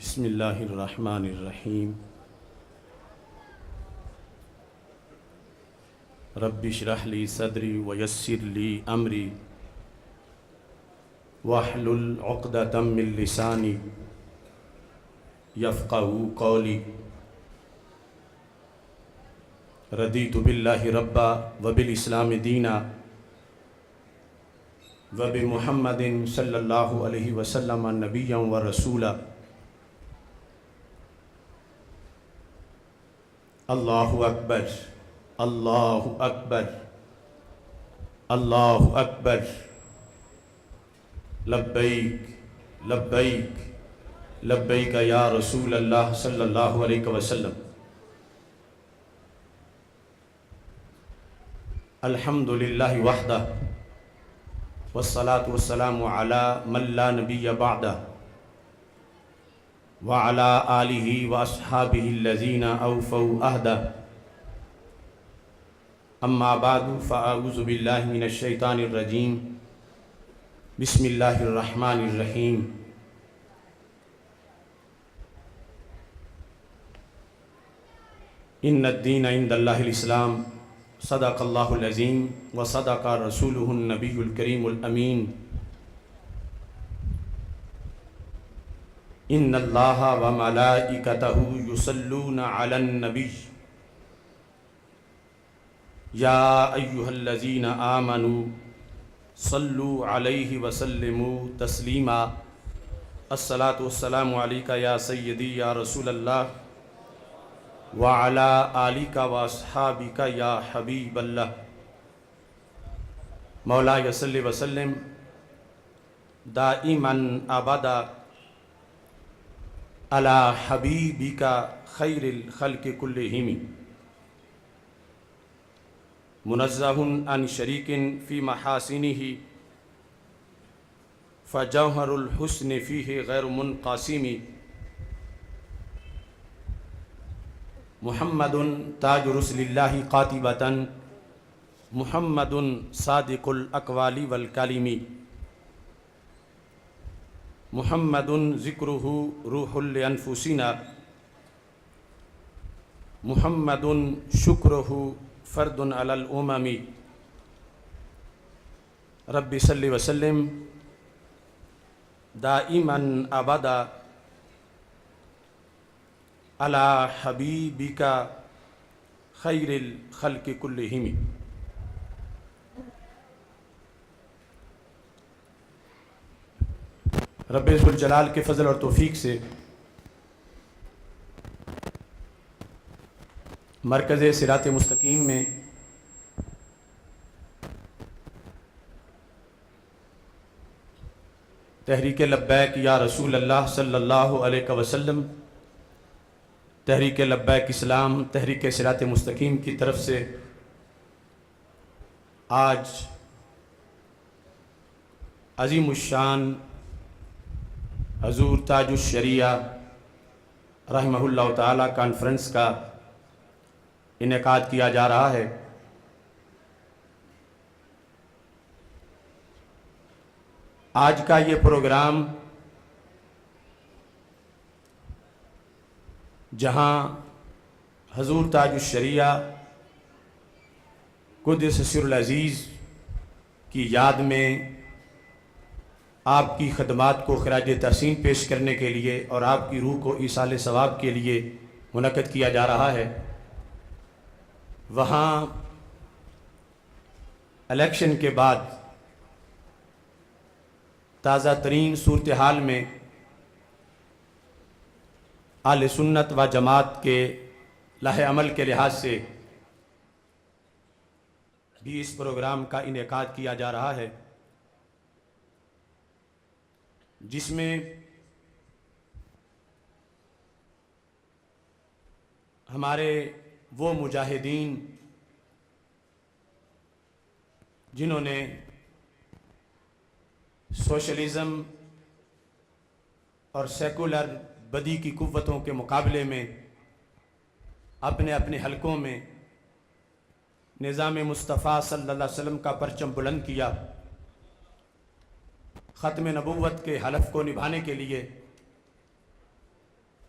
بسم اللہ الرحمن الرحیم رب اشرح لی صدری ویسر لی امری واحلل عقدۃ من لسانی یفقہوا قولی رضیت باللہ ربا وبالاسلام دینا وبمحمد صلی اللہ علیہ وسلم نبیا ورسولا اللہ اکبر اللہ اکبر اللہ اکبر لبیک لبیک لبیک یا رسول اللہ صلی اللہ علیہ وسلم الحمد للہ وحدہ والصلاة والسلام علی من لا نبی بعدہ وعلى آلہ واصحابہ الذین اوفوا عہدہ اما بعد فاعوذ باللہ من الشیطان الرجیم بسم اللہ الرحمن الرحیم ان الدین عند اللہ الاسلام صدق اللہ العظیم وصدق رسولہ النبی الکریم الامین ان اللہ وملائکتہ یصلون علی النبی یا ایہا الذین آمنوا صلوا علیہ وسلموا تسلیما الصلاۃ والسلام علیک یا سیدی یا رسول اللہ وعلی آلک واصحابک یا حبیب اللہ مولاي صلی وسلم دائما ابدا علی حبیبک خیر الخلق کلہم منزہ عن شریک فی محاسنہ فجوہر الحسن فیہ غیر منقسم محمد تاج رسل اللہ قاطبۃ محمد صادق الاقوال والکلم محمد ذکرہ روح لانفسنا محمد شکرہ فرد علی الامم رب صلی وسلم دائما ابدا علی حبیبک خیر الخلق کلہم رب ذوالجلال کے فضل اور توفیق سے مرکز صراط مستقیم میں تحریک لبیک یا رسول اللہ صلی اللہ علیہ وسلم تحریک لبیک اسلام تحریک صراط مستقیم کی طرف سے آج عظیم الشان حضور تاج الشریعہ رحمہ اللہ تعالی کانفرنس کا انعقاد کیا جا رہا ہے۔ آج کا یہ پروگرام جہاں حضور تاج الشریعہ قدس سر العزیز کی یاد میں آپ کی خدمات کو خراج تحسین پیش کرنے کے لیے اور آپ کی روح کو ایصال ثواب کے لیے منعقد کیا جا رہا ہے، وہاں الیکشن کے بعد تازہ ترین صورتحال میں اہل سنت و جماعت کے لائحہ عمل کے لحاظ سے بھی اس پروگرام کا انعقاد کیا جا رہا ہے، جس میں ہمارے وہ مجاہدین جنہوں نے سوشلزم اور سیکولر بدی کی قوتوں کے مقابلے میں اپنے اپنے حلقوں میں نظام مصطفیٰ صلی اللہ علیہ وسلم کا پرچم بلند کیا، ختم نبوت کے حلف کو نبھانے کے لیے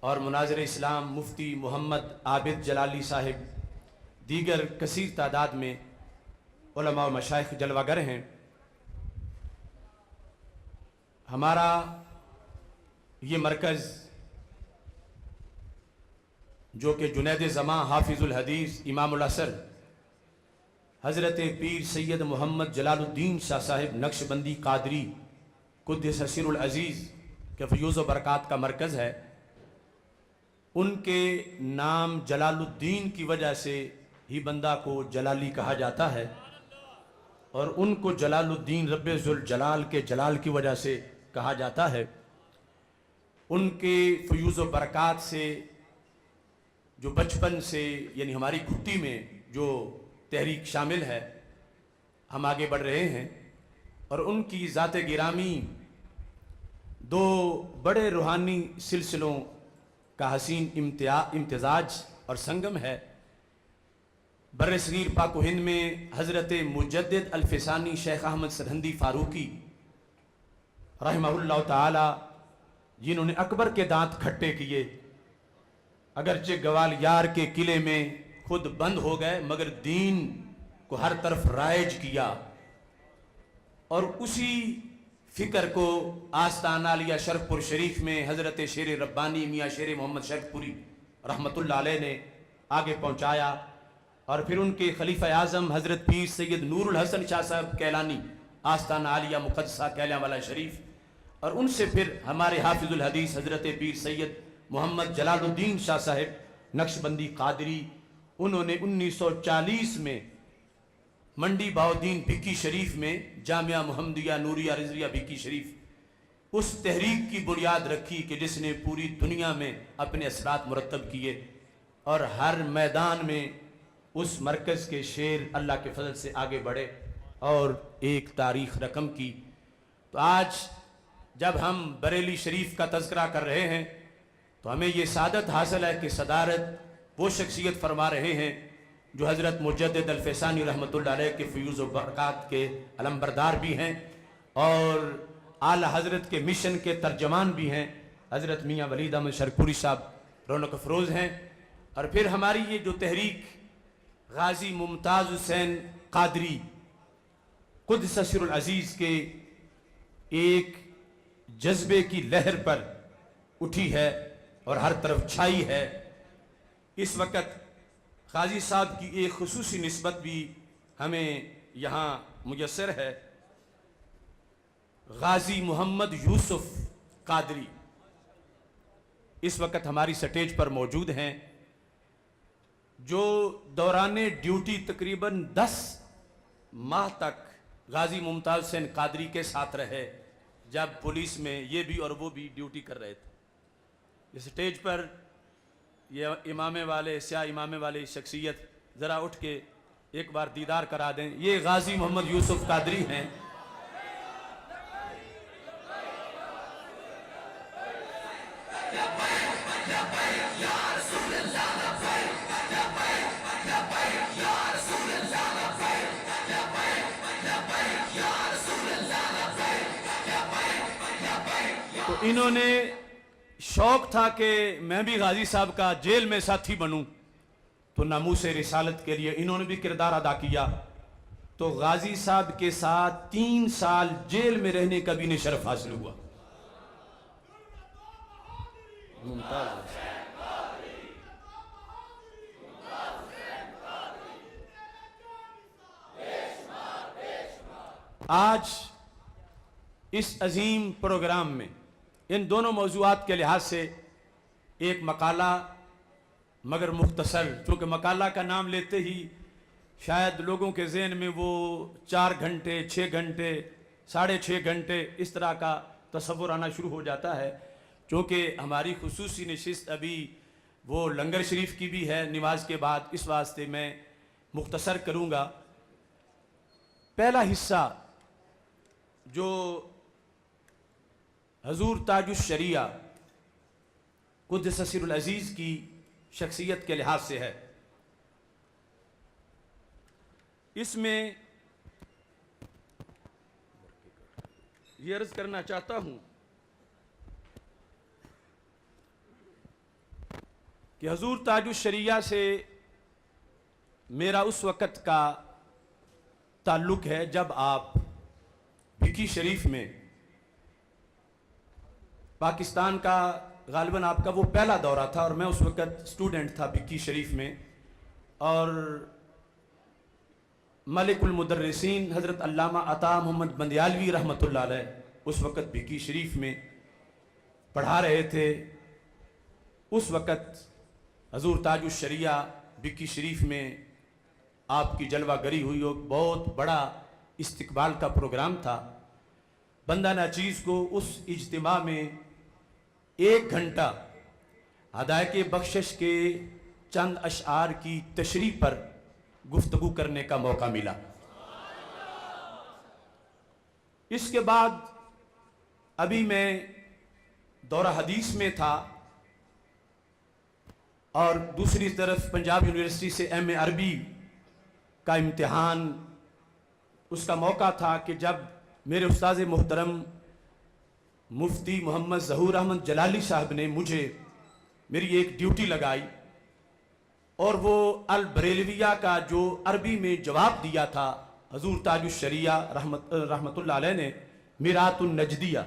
اور مناظر اسلام مفتی محمد عابد جلالی صاحب، دیگر کثیر تعداد میں علماء و مشائخ جلوہ گر ہیں۔ ہمارا یہ مرکز جو کہ جنید زماں حافظ الحدیث امام العصر حضرت پیر سید محمد جلال الدین شاہ صاحب نقشبندی قادری قدس سر العزیز کے فیوز و برکات کا مرکز ہے، ان کے نام جلال الدین کی وجہ سے ہی بندہ کو جلالی کہا جاتا ہے، اور ان کو جلال الدین رب ذوالجلال کے جلال کی وجہ سے کہا جاتا ہے۔ ان کے فیوز و برکات سے جو بچپن سے یعنی ہماری گھٹی میں جو تحریک شامل ہے، ہم آگے بڑھ رہے ہیں، اور ان کی ذات گرامی دو بڑے روحانی سلسلوں کا حسین امتزاج اور سنگم ہے۔ بر صغیر پاک و ہند میں حضرت مجدد الفسانی شیخ احمد سرہندی فاروقی رحمہ اللہ تعالی، جنہوں نے اکبر کے دانت کھٹے کیے، اگرچہ گوالیار کے قلعے میں خود بند ہو گئے مگر دین کو ہر طرف رائج کیا، اور اسی فکر کو آستانہ علیہ شرف پور شریف میں حضرت شیر ربانی میاں شیر محمد شیخ پوری رحمۃ اللہ علیہ نے آگے پہنچایا، اور پھر ان کے خلیفہ اعظم حضرت پیر سید نور الحسن شاہ صاحب کیلانی آستانہ عالیہ مقدسہ کیلیاں والا شریف، اور ان سے پھر ہمارے حافظ الحدیث حضرت پیر سید محمد جلال الدین شاہ صاحب نقشبندی قادری، انہوں نے 1940 میں منڈی باؤدین بھکی شریف میں جامعہ محمدیہ نوریہ رضویہ بھکی شریف اس تحریک کی بنیاد رکھی کہ جس نے پوری دنیا میں اپنے اثرات مرتب کیے، اور ہر میدان میں اس مرکز کے شیر اللہ کے فضل سے آگے بڑھے اور ایک تاریخ رقم کی۔ تو آج جب ہم بریلی شریف کا تذکرہ کر رہے ہیں تو ہمیں یہ سعادت حاصل ہے کہ صدارت وہ شخصیت فرما رہے ہیں جو حضرت مجدد الفسانی رحمۃ اللہ علیہ کے فیوز و برکات کے علمبردار بھی ہیں، اور اعلی حضرت کے مشن کے ترجمان بھی ہیں، حضرت میاں ولید احمد شرپوری صاحب رونق افروز ہیں، اور پھر ہماری یہ جو تحریک غازی ممتاز حسین قادری قدس سر العزیز کے ایک جذبے کی لہر پر اٹھی ہے اور ہر طرف چھائی ہے۔ اس وقت غازی صاحب کی ایک خصوصی نسبت بھی ہمیں یہاں میسر ہے۔ غازی محمد یوسف قادری اس وقت ہماری سٹیج پر موجود ہیں، جو دوران ڈیوٹی تقریباً 10 ماہ تک غازی ممتاز حسین قادری کے ساتھ رہے، جب پولیس میں یہ بھی اور وہ بھی ڈیوٹی کر رہے تھے۔ اس سٹیج پر یہ امامے والے سیاہ امامے والی شخصیت ذرا اٹھ کے ایک بار دیدار کرا دیں۔ یہ غازی محمد یوسف قادری ہیں۔ تو انہوں نے شوق تھا کہ میں بھی غازی صاحب کا جیل میں ساتھی بنوں، تو ناموس رسالت کے لیے انہوں نے بھی کردار ادا کیا، تو غازی صاحب کے ساتھ 3 سال جیل میں رہنے کا بھی انہیں شرف حاصل ہوا۔ آج اس عظیم پروگرام میں ان دونوں موضوعات کے لحاظ سے ایک مقالہ مگر مختصر، چونکہ مقالہ کا نام لیتے ہی شاید لوگوں کے ذہن میں وہ 4 گھنٹے 6 گھنٹے 6.5 گھنٹے اس طرح کا تصور آنا شروع ہو جاتا ہے، چونکہ ہماری خصوصی نشست ابھی وہ لنگر شریف کی بھی ہے نماز کے بعد، اس واسطے میں مختصر کروں گا۔ پہلا حصہ جو حضور تاج الشریعہ قدس سر العزیز کی شخصیت کے لحاظ سے ہے، اس میں یہ عرض کرنا چاہتا ہوں کہ حضور تاج الشریعہ سے میرا اس وقت کا تعلق ہے جب آپ بھکی شریف میں پاکستان کا غالباً آپ کا وہ پہلا دورہ تھا، اور میں اس وقت اسٹوڈنٹ تھا بھکی شریف میں، اور ملک المدرسین حضرت علامہ عطا محمد بندیالوی رحمۃ اللہ علیہ اس وقت بھکی شریف میں پڑھا رہے تھے۔ اس وقت حضور تاج الشریعہ بھکی شریف میں آپ کی جلوہ گری ہوئی، اور بہت بڑا استقبال کا پروگرام تھا۔ بندہ ناچیز کو اس اجتماع میں 1 گھنٹہ ہدایت بخشش کے چند اشعار کی تشریح پر گفتگو کرنے کا موقع ملا۔ اس کے بعد ابھی میں دورہ حدیث میں تھا، اور دوسری طرف پنجاب یونیورسٹی سے ایم اے عربی کا امتحان، اس کا موقع تھا کہ جب میرے استاذ محترم مفتی محمد ظہور احمد جلالی صاحب نے مجھے میری ایک ڈیوٹی لگائی، اور وہ البریلویہ کا جو عربی میں جواب دیا تھا حضور تاج الشریعہ رحمت اللہ علیہ نے، میرات النجدیہ،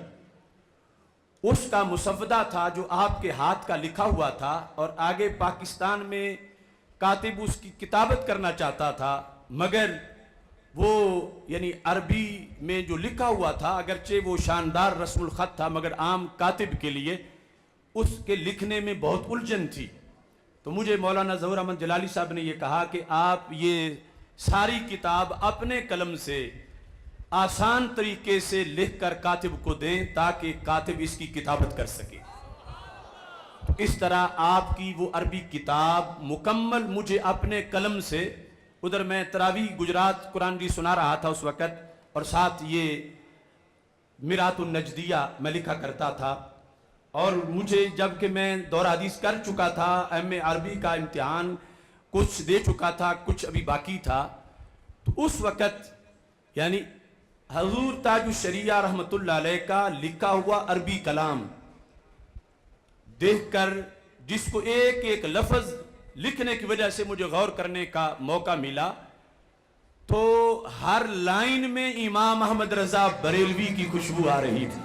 اس کا مسودہ تھا جو آپ کے ہاتھ کا لکھا ہوا تھا، اور آگے پاکستان میں کاتب اس کی کتابت کرنا چاہتا تھا، مگر وہ یعنی عربی میں جو لکھا ہوا تھا اگرچہ وہ شاندار رسم الخط تھا، مگر عام کاتب کے لیے اس کے لکھنے میں بہت الجھن تھی۔ تو مجھے مولانا ظہور احمد جلالی صاحب نے یہ کہا کہ آپ یہ ساری کتاب اپنے قلم سے آسان طریقے سے لکھ کر کاتب کو دیں تاکہ کاتب اس کی کتابت کر سکے۔ اس طرح آپ کی وہ عربی کتاب مکمل مجھے اپنے قلم سے، ادھر میں تراویح گجرات قرآن بھی سنا رہا تھا اس وقت، اور ساتھ یہ میرات النجدیہ میں لکھا کرتا تھا، اور مجھے جب کہ میں دورہ حدیث کر چکا تھا، ایم اے عربی کا امتحان کچھ دے چکا تھا، کچھ ابھی باقی تھا، تو اس وقت یعنی حضور تاج الشریعہ رحمت اللہ علیہ کا لکھا ہوا عربی کلام دیکھ کر، جس کو ایک ایک لفظ لکھنے کی وجہ سے مجھے غور کرنے کا موقع ملا، تو ہر لائن میں امام احمد رضا بریلوی کی خوشبو آ رہی تھی۔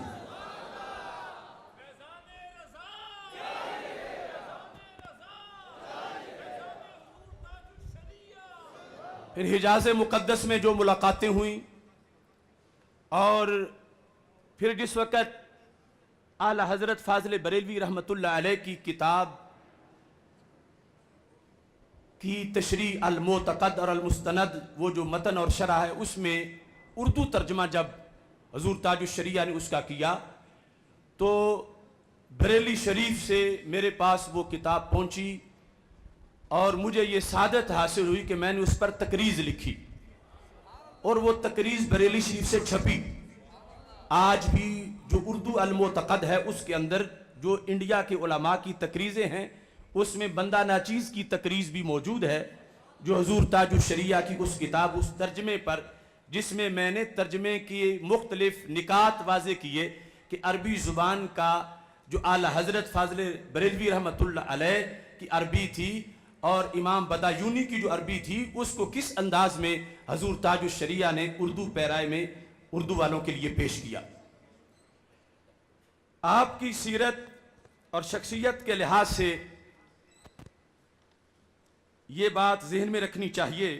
پھر حجاز مقدس میں جو ملاقاتیں ہوئیں، اور پھر جس وقت اعلی حضرت فاضل بریلوی رحمت اللہ علیہ کی کتاب کی تشریح المعتقد اور المستند، وہ جو متن اور شرح ہے، اس میں اردو ترجمہ جب حضور تاج الشریعہ نے اس کا کیا، تو بریلی شریف سے میرے پاس وہ کتاب پہنچی، اور مجھے یہ سعادت حاصل ہوئی کہ میں نے اس پر تقریض لکھی، اور وہ تقریض بریلی شریف سے چھپی۔ آج بھی جو اردو المعتقد ہے اس کے اندر جو انڈیا کے علماء کی تقریضیں ہیں، اس میں بندہ ناچیز کی تقریض بھی موجود ہے، جو حضور تاج الشریعہ کی اس کتاب، اس ترجمے پر، جس میں میں نے ترجمے کی مختلف نکات واضح کیے کہ عربی زبان کا جو اعلی حضرت فاضل بریلوی رحمت اللہ علیہ کی عربی تھی، اور امام بدایونی کی جو عربی تھی، اس کو کس انداز میں حضور تاج الشریعہ نے اردو پیرائے میں اردو والوں کے لیے پیش کیا۔ آپ کی سیرت اور شخصیت کے لحاظ سے یہ بات ذہن میں رکھنی چاہیے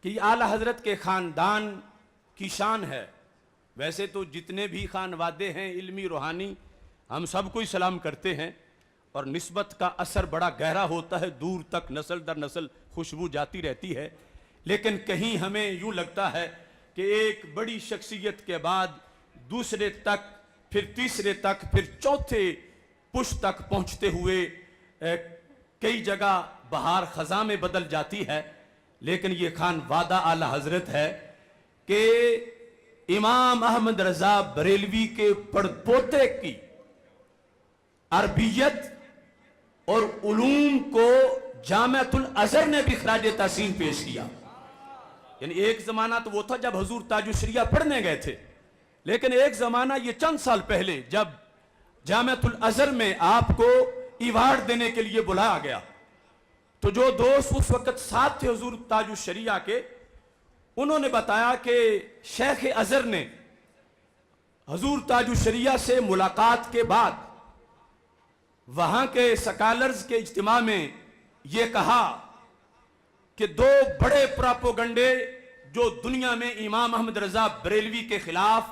کہ یہ اعلی حضرت کے خاندان کی شان ہے۔ ویسے تو جتنے بھی خانوادے ہیں علمی روحانی، ہم سب کو ہی سلام کرتے ہیں، اور نسبت کا اثر بڑا گہرا ہوتا ہے، دور تک نسل در نسل خوشبو جاتی رہتی ہے، لیکن کہیں ہمیں یوں لگتا ہے کہ ایک بڑی شخصیت کے بعد دوسرے تک، پھر تیسرے تک، پھر چوتھے پشت تک پہنچتے ہوئے کئی جگہ بہار خزاں میں بدل جاتی ہے، لیکن یہ خانوادہ اعلی حضرت ہے کہ امام احمد رضا بریلوی کے پڑپوتے کی عربیت اور علوم کو جامعۃ الازہر نے بھی خراج تحسین پیش کیا۔ یعنی ایک زمانہ تو وہ تھا جب حضور تاج الشریعہ پڑھنے گئے تھے، لیکن ایک زمانہ یہ چند سال پہلے جب جامعۃ الازہر میں آپ کو ایوارڈ دینے کے لیے بلایا گیا تو جو دوست اس وقت ساتھ تھے حضور تاج الشریعہ کے، انہوں نے بتایا کہ شیخ ازہر نے حضور تاج الشریعہ سے ملاقات کے بعد وہاں کے سکالرز کے اجتماع میں یہ کہا کہ دو بڑے پراپوگنڈے جو دنیا میں امام احمد رضا بریلوی کے خلاف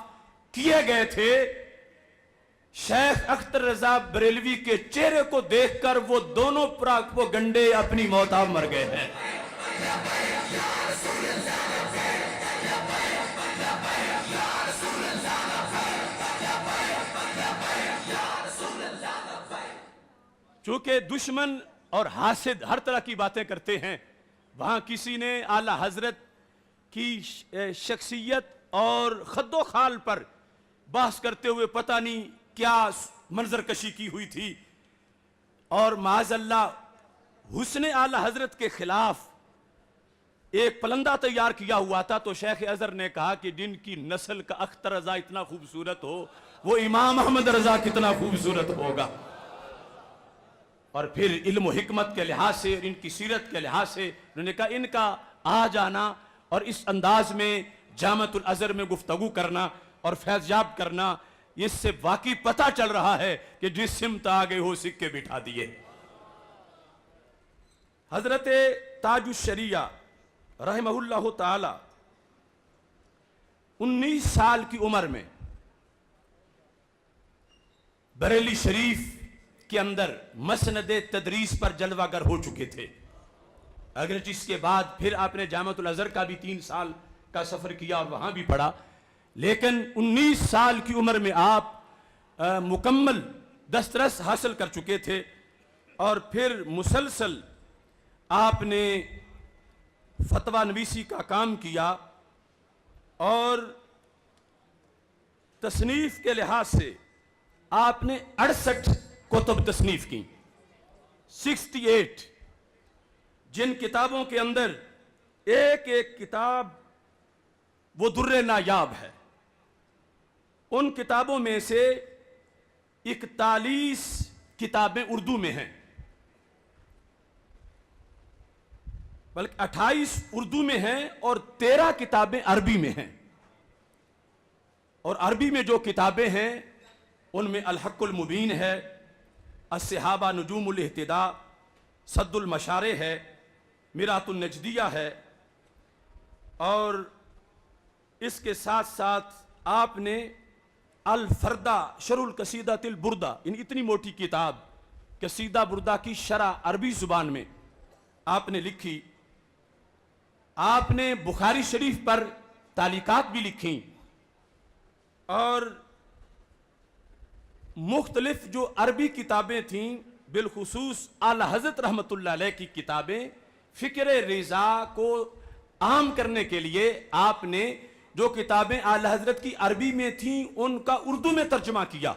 کیے گئے تھے، شیخ اختر رضا بریلوی کے چہرے کو دیکھ کر وہ دونوں پراپوگنڈے اپنی موت آپ مر گئے ہیں۔ چونکہ دشمن اور حاسد ہر طرح کی باتیں کرتے ہیں، وہاں کسی نے اعلیٰ حضرت کی شخصیت اور خد و خال پر بحث کرتے ہوئے پتہ نہیں کیا منظر کشی کی ہوئی تھی، اور معاذ اللہ حسن اعلیٰ حضرت کے خلاف ایک پلندہ تیار کیا ہوا تھا، تو شیخ ازہر نے کہا کہ جن کی نسل کا اختر رضا اتنا خوبصورت ہو وہ امام احمد رضا کتنا خوبصورت ہوگا۔ اور پھر علم و حکمت کے لحاظ سے اور ان کی سیرت کے لحاظ سے انہوں نے کہا ان کا آ جانا اور اس انداز میں جامعۃ الازہر میں گفتگو کرنا اور فیض یاب کرنا، اس سے واقعی پتہ چل رہا ہے کہ جس سمت آگے ہو سکے بٹھا دیے۔ حضرت تاج الشریعہ رحمہ اللہ تعالی 19 سال کی عمر میں بریلی شریف کے اندر مسند تدریس پر جلوہ گر ہو چکے تھے، اگرچہ اس کے بعد پھر آپ نے جامعۃ الازہر کا بھی 3 سال کا سفر کیا اور وہاں بھی پڑھا، لیکن 19 سال کی عمر میں آپ مکمل دسترس حاصل کر چکے تھے، اور پھر مسلسل آپ نے فتویٰ نویسی کا کام کیا، اور تصنیف کے لحاظ سے آپ نے 68 کتب تصنیف کی، 68، جن کتابوں کے اندر ایک ایک کتاب وہ در نایاب ہے۔ ان کتابوں میں سے 41 کتابیں اردو میں ہیں، بلکہ 28 اردو میں ہیں اور 13 کتابیں عربی میں ہیں، اور عربی میں جو کتابیں ہیں ان میں الحق المبین ہے، الصحابہ نجوم الاہتداء، صد المشارع ہے، میرات النجدیہ ہے، اور اس کے ساتھ ساتھ آپ نے الفردہ شرح القصیدۃ البردہ، اتنی موٹی کتاب قصیدہ بردہ کی شرح عربی زبان میں آپ نے لکھی۔ آپ نے بخاری شریف پر تعلیقات بھی لکھی، اور مختلف جو عربی کتابیں تھیں، بالخصوص اعلیٰ حضرت رحمت اللہ علیہ کی کتابیں، فکر رضا کو عام کرنے کے لیے آپ نے جو کتابیں اعلیٰ حضرت کی عربی میں تھیں ان کا اردو میں ترجمہ کیا،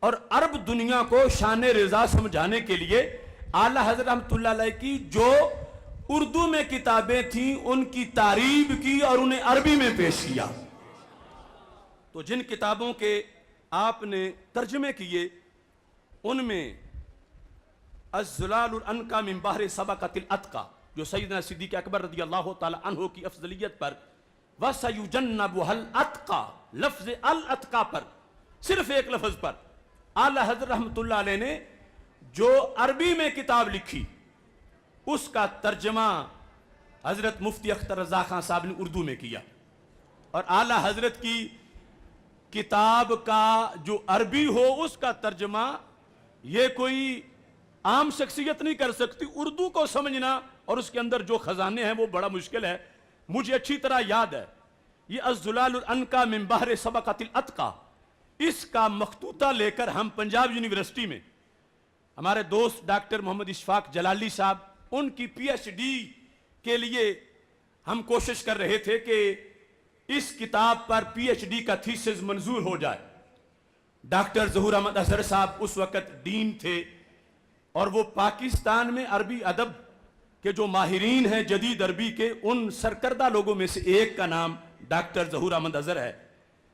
اور عرب دنیا کو شان رضا سمجھانے کے لیے اعلیٰ حضرت رحمت اللہ علیہ کی جو اردو میں کتابیں تھیں ان کی تعریب کی اور انہیں عربی میں پیش کیا۔ تو جن کتابوں کے آپ نے ترجمے کیے ان میں الزلال الانقا من بحر سبقت الاتقا، جو سیدنا صدیق اکبر رضی اللہ تعالی عنہ کی افضلیت پر، وَسَيُجَنَّبُهَا الْأَتْقَى، لفظ الاتقا پر، صرف ایک لفظ پر اعلیٰ حضرت رحمت اللہ علیہ نے جو عربی میں کتاب لکھی اس کا ترجمہ حضرت مفتی اختر رضا خان صاحب نے اردو میں کیا، اور اعلیٰ حضرت کی کتاب کا جو عربی ہو اس کا ترجمہ یہ کوئی عام شخصیت نہیں کر سکتی۔ اردو کو سمجھنا اور اس کے اندر جو خزانے ہیں وہ بڑا مشکل ہے۔ مجھے اچھی طرح یاد ہے یہ الزلال الانقا من بحر سبقت الاتقا، اس کا مخطوطہ لے کر ہم پنجاب یونیورسٹی میں ہمارے دوست ڈاکٹر محمد اشفاق جلالی صاحب، ان کی پی ایچ ڈی کے لیے ہم کوشش کر رہے تھے کہ اس کتاب پر پی ایچ ڈی کا تھیسس منظور ہو جائے۔ ڈاکٹر ظہور احمد اظہر صاحب اس وقت ڈین تھے، اور وہ پاکستان میں عربی ادب کے جو ماہرین ہیں جدید عربی کے، ان سرکردہ لوگوں میں سے ایک کا نام ڈاکٹر ظہور احمد اظہر ہے،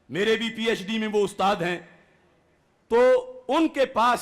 میرے بھی پی ایچ ڈی میں وہ استاد ہیں۔ تو ان کے پاس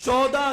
14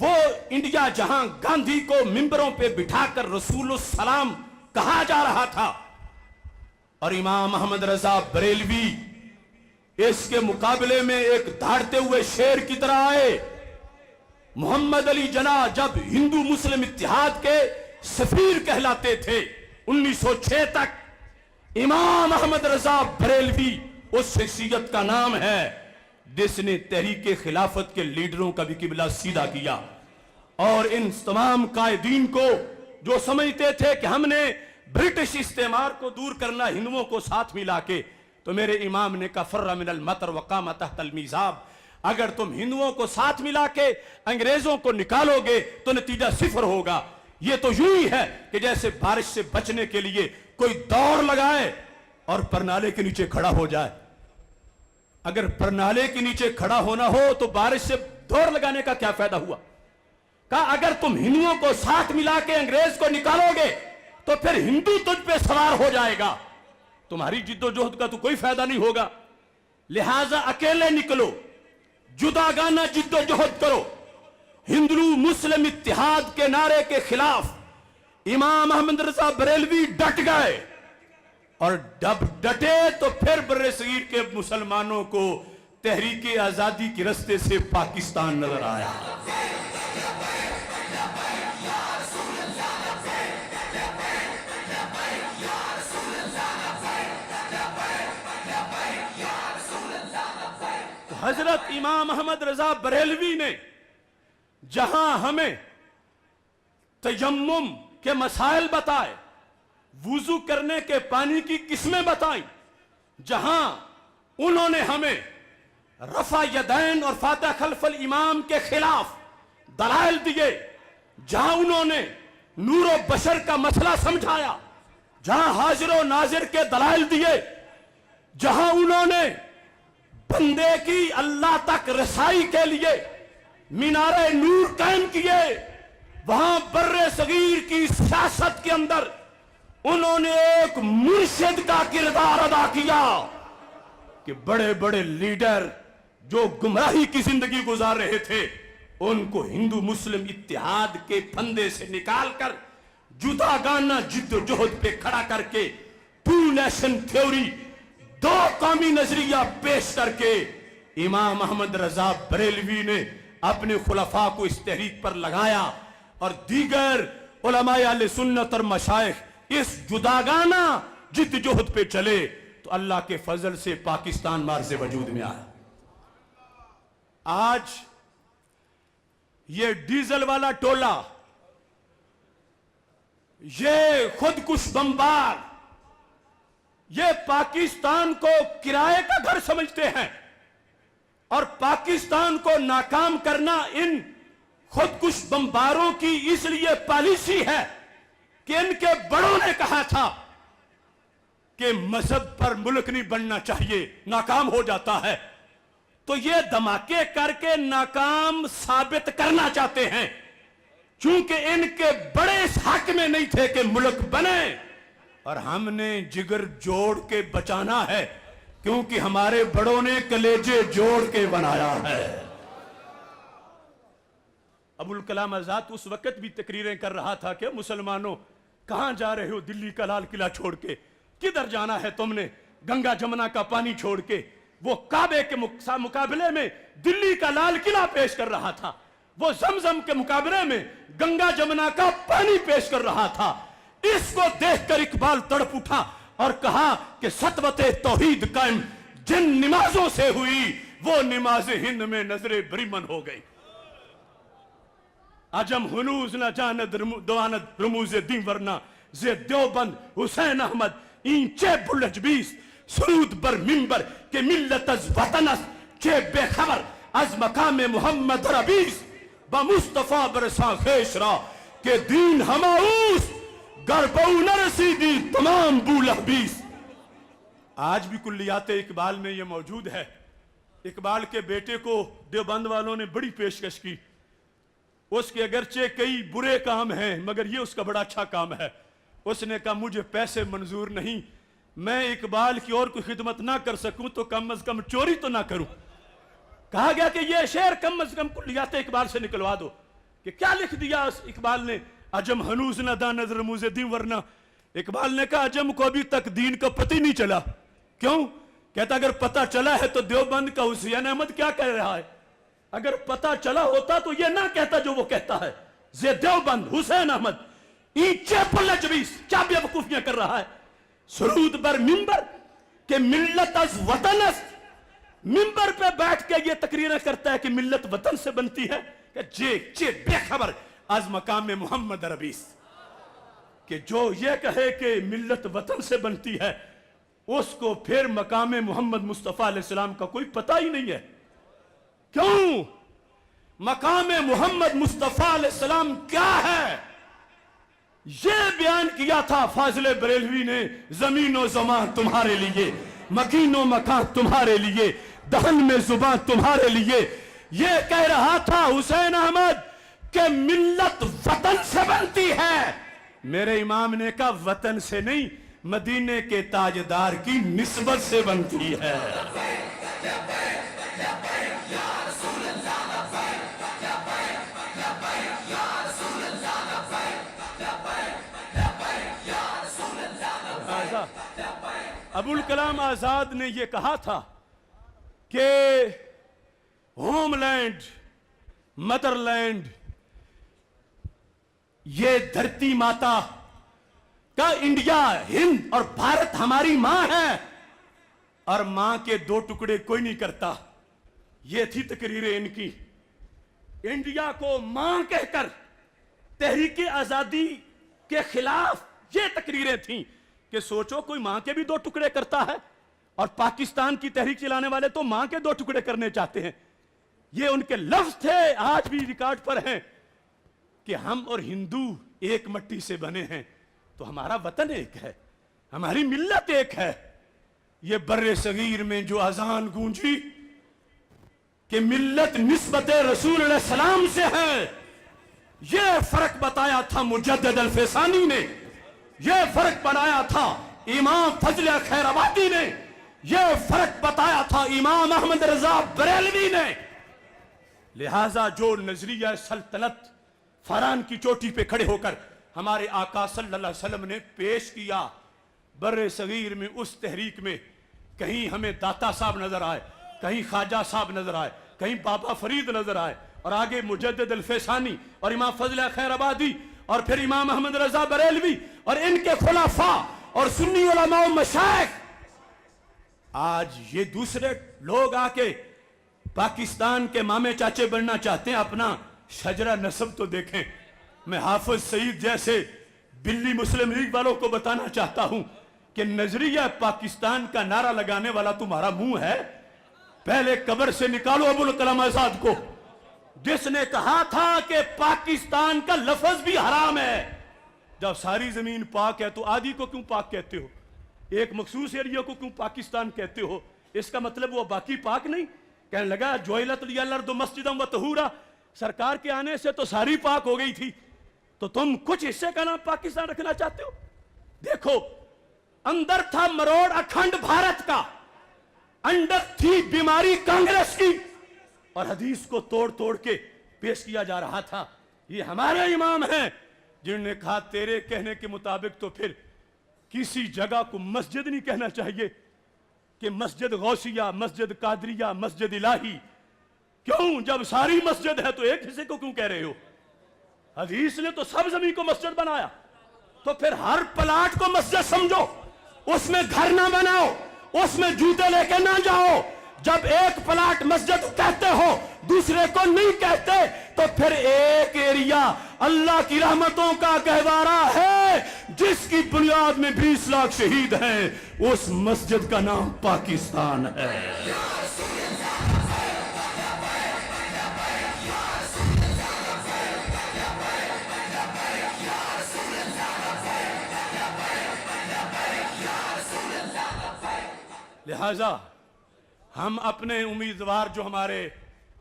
وہ انڈیا جہاں گاندھی کو ممبروں پہ بٹھا کر رسول السلام کہا جا رہا تھا، اور امام احمد رضا بریلوی اس کے مقابلے میں ایک دھاڑتے ہوئے شیر کی طرح آئے۔ محمد علی جناح جب ہندو مسلم اتحاد کے سفیر کہلاتے تھے 1906 تک، امام احمد رضا بریلوی اس شخصیت کا نام ہے جس نے تحریک خلافت کے لیڈروں کا بھی قبلہ سیدھا کیا، اور ان تمام قائدین کو جو سمجھتے تھے کہ ہم نے برٹش استعمار کو دور کرنا ہندوؤں کو ساتھ ملا کے، تو میرے امام نے کہا فر من المطر وقام تحت المیزاب، اگر تم ہندوؤں کو ساتھ ملا کے انگریزوں کو نکالو گے تو نتیجہ صفر ہوگا۔ یہ تو یوں ہی ہے کہ جیسے بارش سے بچنے کے لیے کوئی دوڑ لگائے اور پرنالے کے نیچے کھڑا ہو جائے۔ اگر پرنالے کے نیچے کھڑا ہونا ہو تو بارش سے دوڑ لگانے کا کیا فائدہ ہوا؟ کہا اگر تم ہندوؤں کو ساتھ ملا کے انگریز کو نکالو گے تو پھر ہندو تجھ پہ سوار ہو جائے گا، تمہاری جد و جہد کا تو کوئی فائدہ نہیں ہوگا، لہٰذا اکیلے نکلو، جداگانہ جد و جہد کرو۔ ہندو مسلم اتحاد کے نعرے کے خلاف امام احمد رضا بریلوی ڈٹ گئے، اور جب ڈٹے تو پھر بر صغیر کے مسلمانوں کو تحریک آزادی کے رستے سے پاکستان نظر آیا۔ حضرت امام احمد رضا بریلوی نے جہاں ہمیں تیمم کے مسائل بتائے، وضو کرنے کے پانی کی قسمیں بتائیں، جہاں انہوں نے ہمیں رفع یدین اور فاتح خلف الامام کے خلاف دلائل دیے، جہاں انہوں نے نور و بشر کا مسئلہ سمجھایا، جہاں حاضر و ناظر کے دلائل دیے، جہاں انہوں نے بندے کی اللہ تک رسائی کے لیے مینار نور قائم کیے، وہاں بر صغیر کی سیاست کے اندر انہوں نے ایک مرشد کا کردار ادا کیا کہ بڑے بڑے لیڈر جو گمراہی کی زندگی گزار رہے تھے ان کو ہندو مسلم اتحاد کے پھندے سے نکال کر جداگانہ جد و جہد پہ کھڑا کر کے ٹو نیشن تھیوری، دو قومی نظریہ پیش کر کے امام احمد رضا بریلوی نے اپنے خلفاء کو اس تحریک پر لگایا، اور دیگر علماء اہل سنت اور مشائخ اس جداگانہ جد جہد پہ چلے تو اللہ کے فضل سے پاکستان مارز وجود میں آیا۔ آج یہ ڈیزل والا ٹولہ، یہ خودکش بمبار، یہ پاکستان کو کرائے کا گھر سمجھتے ہیں، اور پاکستان کو ناکام کرنا ان خودکش بمباروں کی اس لیے پالیسی ہے کہ ان کے بڑوں نے کہا تھا کہ مذہب پر ملک نہیں بننا چاہیے، ناکام ہو جاتا ہے، تو یہ دھماکے کر کے ناکام ثابت کرنا چاہتے ہیں، چونکہ ان کے بڑے اس حق میں نہیں تھے کہ ملک بنے، اور ہم نے جگر جوڑ کے بچانا ہے کیونکہ ہمارے بڑوں نے کلیجے جوڑ کے بنایا ہے۔ ابوالکلام آزاد اس وقت بھی تقریریں کر رہا تھا کہ مسلمانوں کہاں جا رہے ہو دلی کا لال قلعہ چھوڑ کے، کدھر جانا ہے تم نے گنگا جمنا کا پانی چھوڑ کے؟ وہ کعبے کے مقابلے میں دلی کا لال قلعہ پیش کر رہا تھا، وہ زمزم کے مقابلے میں گنگا جمنا کا پانی پیش کر رہا تھا۔ اس کو دیکھ کر اقبال تڑپ اٹھا اور کہا کہ سطوت توحید قائم جن نمازوں سے ہوئی وہ نماز ہند میں نظر بریمن ہو گئی۔ عجم ہنوز نہ جاند دواند رموز دین ورنہ زید دیوبند حسین احمد این چے بلج بیس سرود بر منبر کہ ملت از وطن است چے بے خبر از مقام محمد ربیس با مصطفیٰ برسان خیش را کہ دین ہماؤس گر بہو نہ رسیدی تمام بولہ بیس۔ آج بھی کلیات اقبال میں یہ موجود ہے۔ اقبال کے بیٹے کو دیوبند والوں نے بڑی پیشکش کی، اس کے اگرچہ کئی برے کام ہیں مگر یہ اس کا بڑا اچھا کام ہے۔ اس نے کہا مجھے پیسے منظور نہیں، میں اقبال کی اور کوئی خدمت نہ کر سکوں تو کم از کم چوری تو نہ کروں۔ کہا گیا کہ یہ شعر کم از کم کلیات اقبال سے نکلوا دو۔ کہ کیا لکھ دیا اقبال نے, عجم ہنوز نہ دا نظر موزے دین, ورنہ اقبال نے کہا عجم کو ابھی تک دین کا پتہ ہی نہیں چلا. کیوں؟ کہتا اگر پتہ چلا ہے تو دیوبند کا حسین احمد کیا کہہ رہا ہے؟ اگر پتہ چلا ہوتا تو یہ نہ کہتا جو وہ کہتا ہے. زی دیوبند حسین احمد اینچے پلے جبیس کیا بے وقوفیاں کر رہا ہے. سرود بر منبر کہ ملت از وطن است, منبر پہ بیٹھ کے یہ تقریریں کرتا ہے کہ ملت وطن سے بنتی ہے. کہ جے بے خبر از مقام محمد ربیس, کہ جو یہ کہے کہ ملت وطن سے بنتی ہے اس کو پھر مقام محمد مصطفیٰ علیہ السلام کا کوئی پتہ ہی نہیں ہے. کیوں؟ مقام محمد مصطفیٰ علیہ السلام کیا ہے یہ بیان کیا تھا فاضل بریلوی نے. زمین و زمان تمہارے لیے, مکین و مکان تمہارے لیے, دہن میں زبان تمہارے لیے. یہ کہہ رہا تھا حسین احمد کہ ملت وطن سے بنتی ہے. میرے امام نے کہا وطن سے نہیں, مدینے کے تاجدار کی نسبت سے بنتی ہے. ابو الکلام آزاد نے یہ کہا تھا کہ ہوم لینڈ, مدر لینڈ, یہ دھرتی ماتا کا انڈیا, ہند اور بھارت ہماری ماں ہے, اور ماں کے دو ٹکڑے کوئی نہیں کرتا. یہ تھی تقریریں ان کی. انڈیا کو ماں کہہ کر تحریک آزادی کے خلاف یہ تقریریں تھیں کہ سوچو کوئی ماں کے بھی دو ٹکڑے کرتا ہے, اور پاکستان کی تحریک چلانے والے تو ماں کے دو ٹکڑے کرنے چاہتے ہیں. یہ ان کے لفظ تھے, آج بھی ریکارڈ پر ہیں کہ ہم اور ہندو ایک مٹی سے بنے ہیں, تو ہمارا وطن ایک ہے, ہماری ملت ایک ہے. یہ بر صغیر میں جو اذان گونجی کہ ملت نسبت رسول علیہ السلام سے ہے, یہ فرق بتایا تھا مجدد الفسانی نے, یہ فرق بنایا تھا امام فضل خیر آبادی نے, یہ فرق بتایا تھا امام احمد رضا بریلوی نے. لہٰذا جو نظریہ سلطنت فران کی چوٹی پہ کھڑے ہو کر ہمارے آقا صلی اللہ علیہ وسلم نے پیش کیا بر صغیر میں, اس تحریک میں کہیں ہمیں داتا صاحب نظر آئے, کہیں خواجہ صاحب نظر آئے, کہیں بابا فرید نظر آئے, اور آگے مجدد الفسانی اور امام فضل خیر آبادی اور پھر امام احمد رضا بریلوی اور ان کے خلفاء اور سنی علماء و مشائخ. آج یہ دوسرے لوگ آ کے پاکستان کے مامے چاچے بننا چاہتے ہیں. اپنا شجرہ نسب تو دیکھیں. میں حافظ سعید جیسے بلی مسلم لیگ والوں کو بتانا چاہتا ہوں کہ نظریہ پاکستان کا نعرہ لگانے والا تمہارا منہ ہے. پہلے قبر سے نکالو ابو الکلام آزاد کو, جس نے کہا تھا کہ پاکستان کا لفظ بھی حرام ہے. جب ساری زمین پاک ہے تو آدھی کو کیوں پاک کہتے ہو, ایک مخصوص ایریا کو کیوں پاکستان کہتے ہو؟ اس کا مطلب وہ باقی پاک نہیں. کہنے لگا جوئلت لی الارض مسجدا وطہورا, سرکار کے آنے سے تو ساری پاک ہو گئی تھی, تو تم کچھ حصے کا نام پاکستان رکھنا چاہتے ہو. دیکھو اندر تھا مروڑ اکھنڈ بھارت کا, اندر تھی بیماری کانگریس کی, اور حدیث کو توڑ توڑ کے پیش کیا جا رہا تھا. یہ ہمارے امام ہیں جنہوں نے کہا تیرے کہنے کے مطابق تو پھر کسی جگہ کو مسجد نہیں کہنا چاہیے, کہ مسجد غوثیہ, مسجد قادریہ, مسجد الہی. کیوں؟ جب ساری مسجد ہے تو ایک حصے کو کیوں کہہ رہے ہو؟ حدیث نے تو سب زمین کو مسجد بنایا, تو پھر ہر پلاٹ کو مسجد سمجھو, اس میں گھر نہ بناؤ, اس میں جوتے لے کے نہ جاؤ. جب ایک پلاٹ مسجد کہتے ہو دوسرے کو نہیں کہتے تو پھر ایک ایریا اللہ کی رحمتوں کا گہوارہ ہے جس کی بنیاد میں 20 لاکھ شہید ہیں, اس مسجد کا نام پاکستان ہے. لہذا ہم اپنے امیدوار جو ہمارے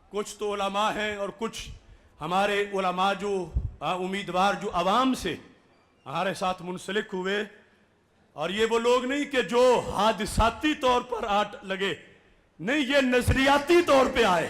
کچھ تو علماء ہیں اور کچھ ہمارے علماء جو امیدوار جو عوام سے ہمارے ساتھ منسلک ہوئے, اور یہ وہ لوگ نہیں کہ جو حادثاتی طور پر آٹ لگے, نہیں, یہ نظریاتی طور پہ آئے.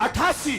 88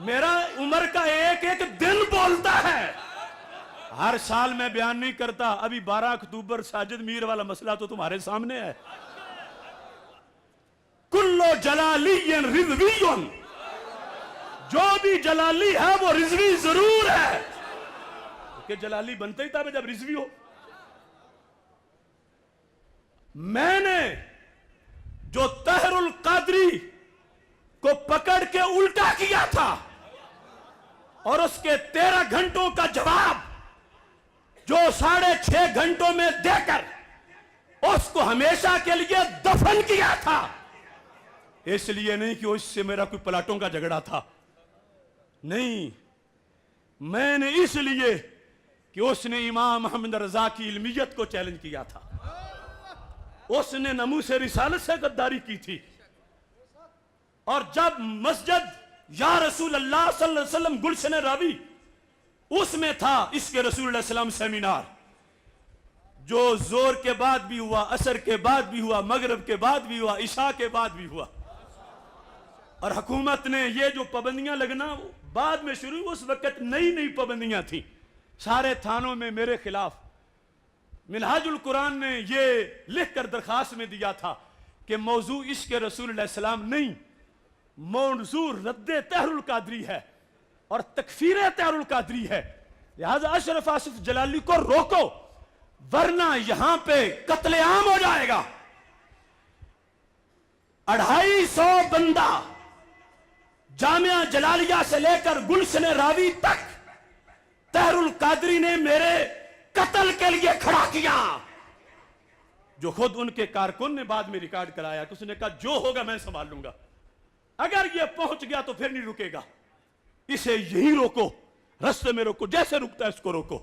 میرا عمر کا ایک ایک دن بولتا ہے. ہر سال میں بیان نہیں کرتا. ابھی 12 اکتوبر ساجد میر والا مسئلہ تو تمہارے سامنے ہے. کلو جلالی رضوی، جو بھی جلالی ہے وہ رضوی ضرور ہے. کہ جلالی بنتا ہی تھا جب رضوی ہو. میں نے جو طاہر القادری کو پکڑ کے الٹا کیا تھا اور اس کے 13 گھنٹوں کا جواب جو 6.5 گھنٹوں میں دے کر اس کو ہمیشہ کے لیے دفن کیا تھا، اس لیے نہیں کہ اس سے میرا کوئی پلاٹوں کا جھگڑا تھا، نہیں، میں نے اس لیے کہ اس نے امام محمد رضا کی علمیت کو چیلنج کیا تھا. اس نے ناموس رسالت سے غداری کی تھی. اور جب مسجد یا رسول اللہ صلی اللہ علیہ وسلم گلشن راوی اس میں تھا اس کے رسول اللہ علیہ وسلم سیمینار، جو زور کے بعد بھی ہوا، عصر کے بعد بھی ہوا، مغرب کے بعد بھی ہوا، عشاء کے بعد بھی ہوا. اور حکومت نے یہ جو پابندیاں لگنا بعد میں شروع، اس وقت نئی پابندیاں تھیں سارے تھانوں میں میرے خلاف. منہاج القرآن نے یہ لکھ کر درخواست میں دیا تھا کہ موضوع عشق رسول اللہ علیہ وسلم نہیں، موضوع رد طاہر القادری ہے اور تکفیر طاہر القادری ہے. لہذا اشرف آصف جلالی کو روکو ورنہ یہاں پہ قتل عام ہو جائے گا. 250 بندہ جامعہ جلالیہ سے لے کر گلشن راوی تک طاہر القادری نے میرے قتل کے لیے کھڑا کیا، جو خود ان کے کارکن نے بعد میں ریکارڈ کرایا کہ اس نے کہا جو ہوگا میں سنبھال لوں گا. اگر یہ پہنچ گیا تو پھر نہیں رکے گا، اسے یہی روکو، رستے میں روکو، جیسے رکتا ہے اس کو روکو.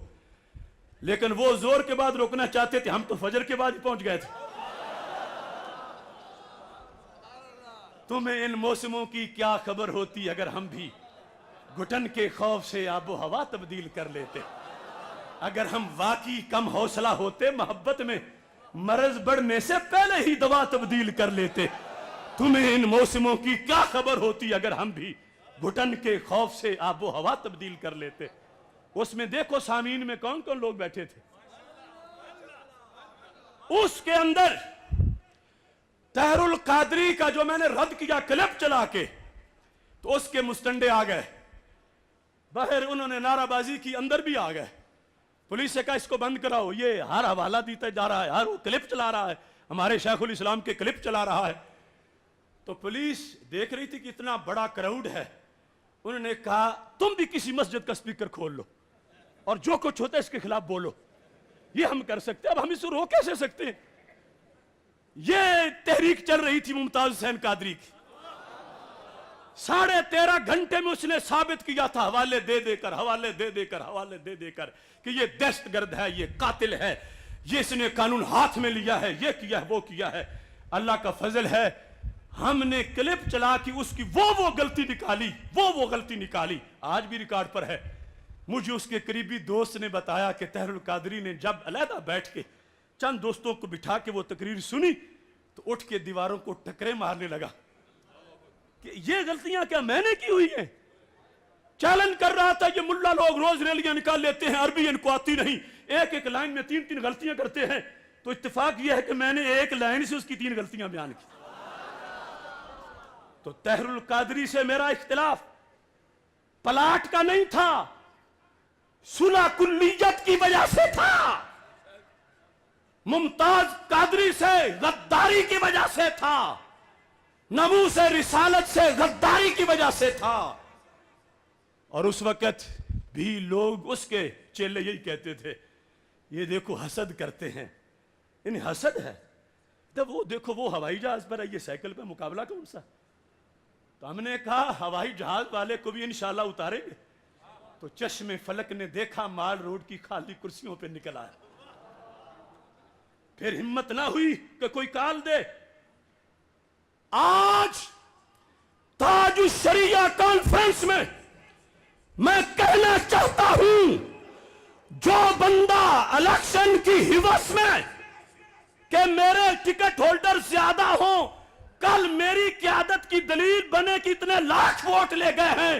لیکن وہ زور کے بعد روکنا چاہتے تھے، ہم تو فجر کے بعد ہی پہنچ گئے تھے. تمہیں ان موسموں کی کیا خبر ہوتی اگر ہم بھی گھٹن کے خوف سے آب و ہوا تبدیل کر لیتے. اگر ہم واقعی کم حوصلہ ہوتے، محبت میں مرض بڑھنے سے پہلے ہی دوا تبدیل کر لیتے. تمہیں ان موسموں کی کیا خبر ہوتی اگر ہم بھی گھٹن کے خوف سے آب و ہوا تبدیل کر لیتے. اس میں دیکھو سامعین میں کون کون لوگ بیٹھے تھے. اس کے اندر طاہر القادری کا جو میں نے رد کیا کلپ چلا کے، تو اس کے مستنڈے آ گئے باہر، انہوں نے نعرہ بازی کی، اندر بھی آ گئے. پولیس سے کہا اس کو بند کراؤ، یہ ہر حوالہ دیتا جا رہا ہے، ہر وہ کلپ چلا رہا ہے، ہمارے شیخ الاسلام کے کلپ چلا رہا ہے. تو پولیس دیکھ رہی تھی کہ اتنا بڑا کراؤڈ ہے. انہوں نے کہا تم بھی کسی مسجد کا سپیکر کھول لو اور جو کچھ ہوتا ہے اس کے خلاف بولو. یہ ہم کر سکتے ہیں. اب ہم اس کو روک کیسے سکتے ہیں؟ یہ تحریک چل رہی تھی ممتاز حسین قادری کی. 13.5 گھنٹے میں اس نے ثابت کیا تھا حوالے دے دے کر کہ یہ دہشت گرد ہے، یہ قاتل ہے، یہ اس نے قانون ہاتھ میں لیا ہے، یہ کیا ہے، وہ کیا ہے. اللہ کا فضل ہے ہم نے کلپ چلا کے اس کی وہ غلطی نکالی، آج بھی ریکارڈ پر ہے. مجھے اس کے قریبی دوست نے بتایا کہ طاہر القادری نے جب علیحدہ بیٹھ کے چند دوستوں کو بٹھا کے وہ تقریر سنی تو اٹھ کے دیواروں کو ٹکرے مارنے لگا کہ یہ غلطیاں کیا میں نے کی ہوئی ہیں. چیلنج کر رہا تھا، یہ ملا لوگ روز ریلیاں نکال لیتے ہیں، عربی ان کو آتی نہیں، ایک لائن میں 3 غلطیاں کرتے ہیں. تو اتفاق یہ ہے کہ میں نے ایک لائن سے اس کی 3 غلطیاں بیان کی. تو طاہر القادری سے میرا اختلاف پلاٹ کا نہیں تھا، صلح کلیت کی وجہ سے تھا. ممتاز قادری سے غداری کی وجہ سے تھا، ناموس رسالت سے غداری کی وجہ سے تھا. اور اس وقت بھی لوگ اس کے چیلے یہی کہتے تھے، یہ دیکھو حسد کرتے ہیں، انہیں حسد ہے. جب وہ دیکھو وہ ہوائی جہاز پر ہے، یہ سائیکل پہ، مقابلہ کون سا. تو ہم نے کہا ہوائی جہاز والے کو بھی انشاءاللہ اتاریں گے. تو چشم فلک نے دیکھا مال روڈ کی خالی کرسیوں پہ نکل آیا. پھر ہمت نہ ہوئی کہ کوئی کال دے. آج تاج الشریعہ کانفرنس میں میں کہنا چاہتا ہوں، جو بندہ الیکشن کی ہوس میں کہ میرے ٹکٹ ہولڈر زیادہ ہوں، کل میری قیادت کی دلیل بنے کہ اتنے لاکھ ووٹ لے گئے ہیں،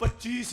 25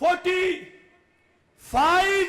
45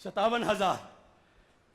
57,000।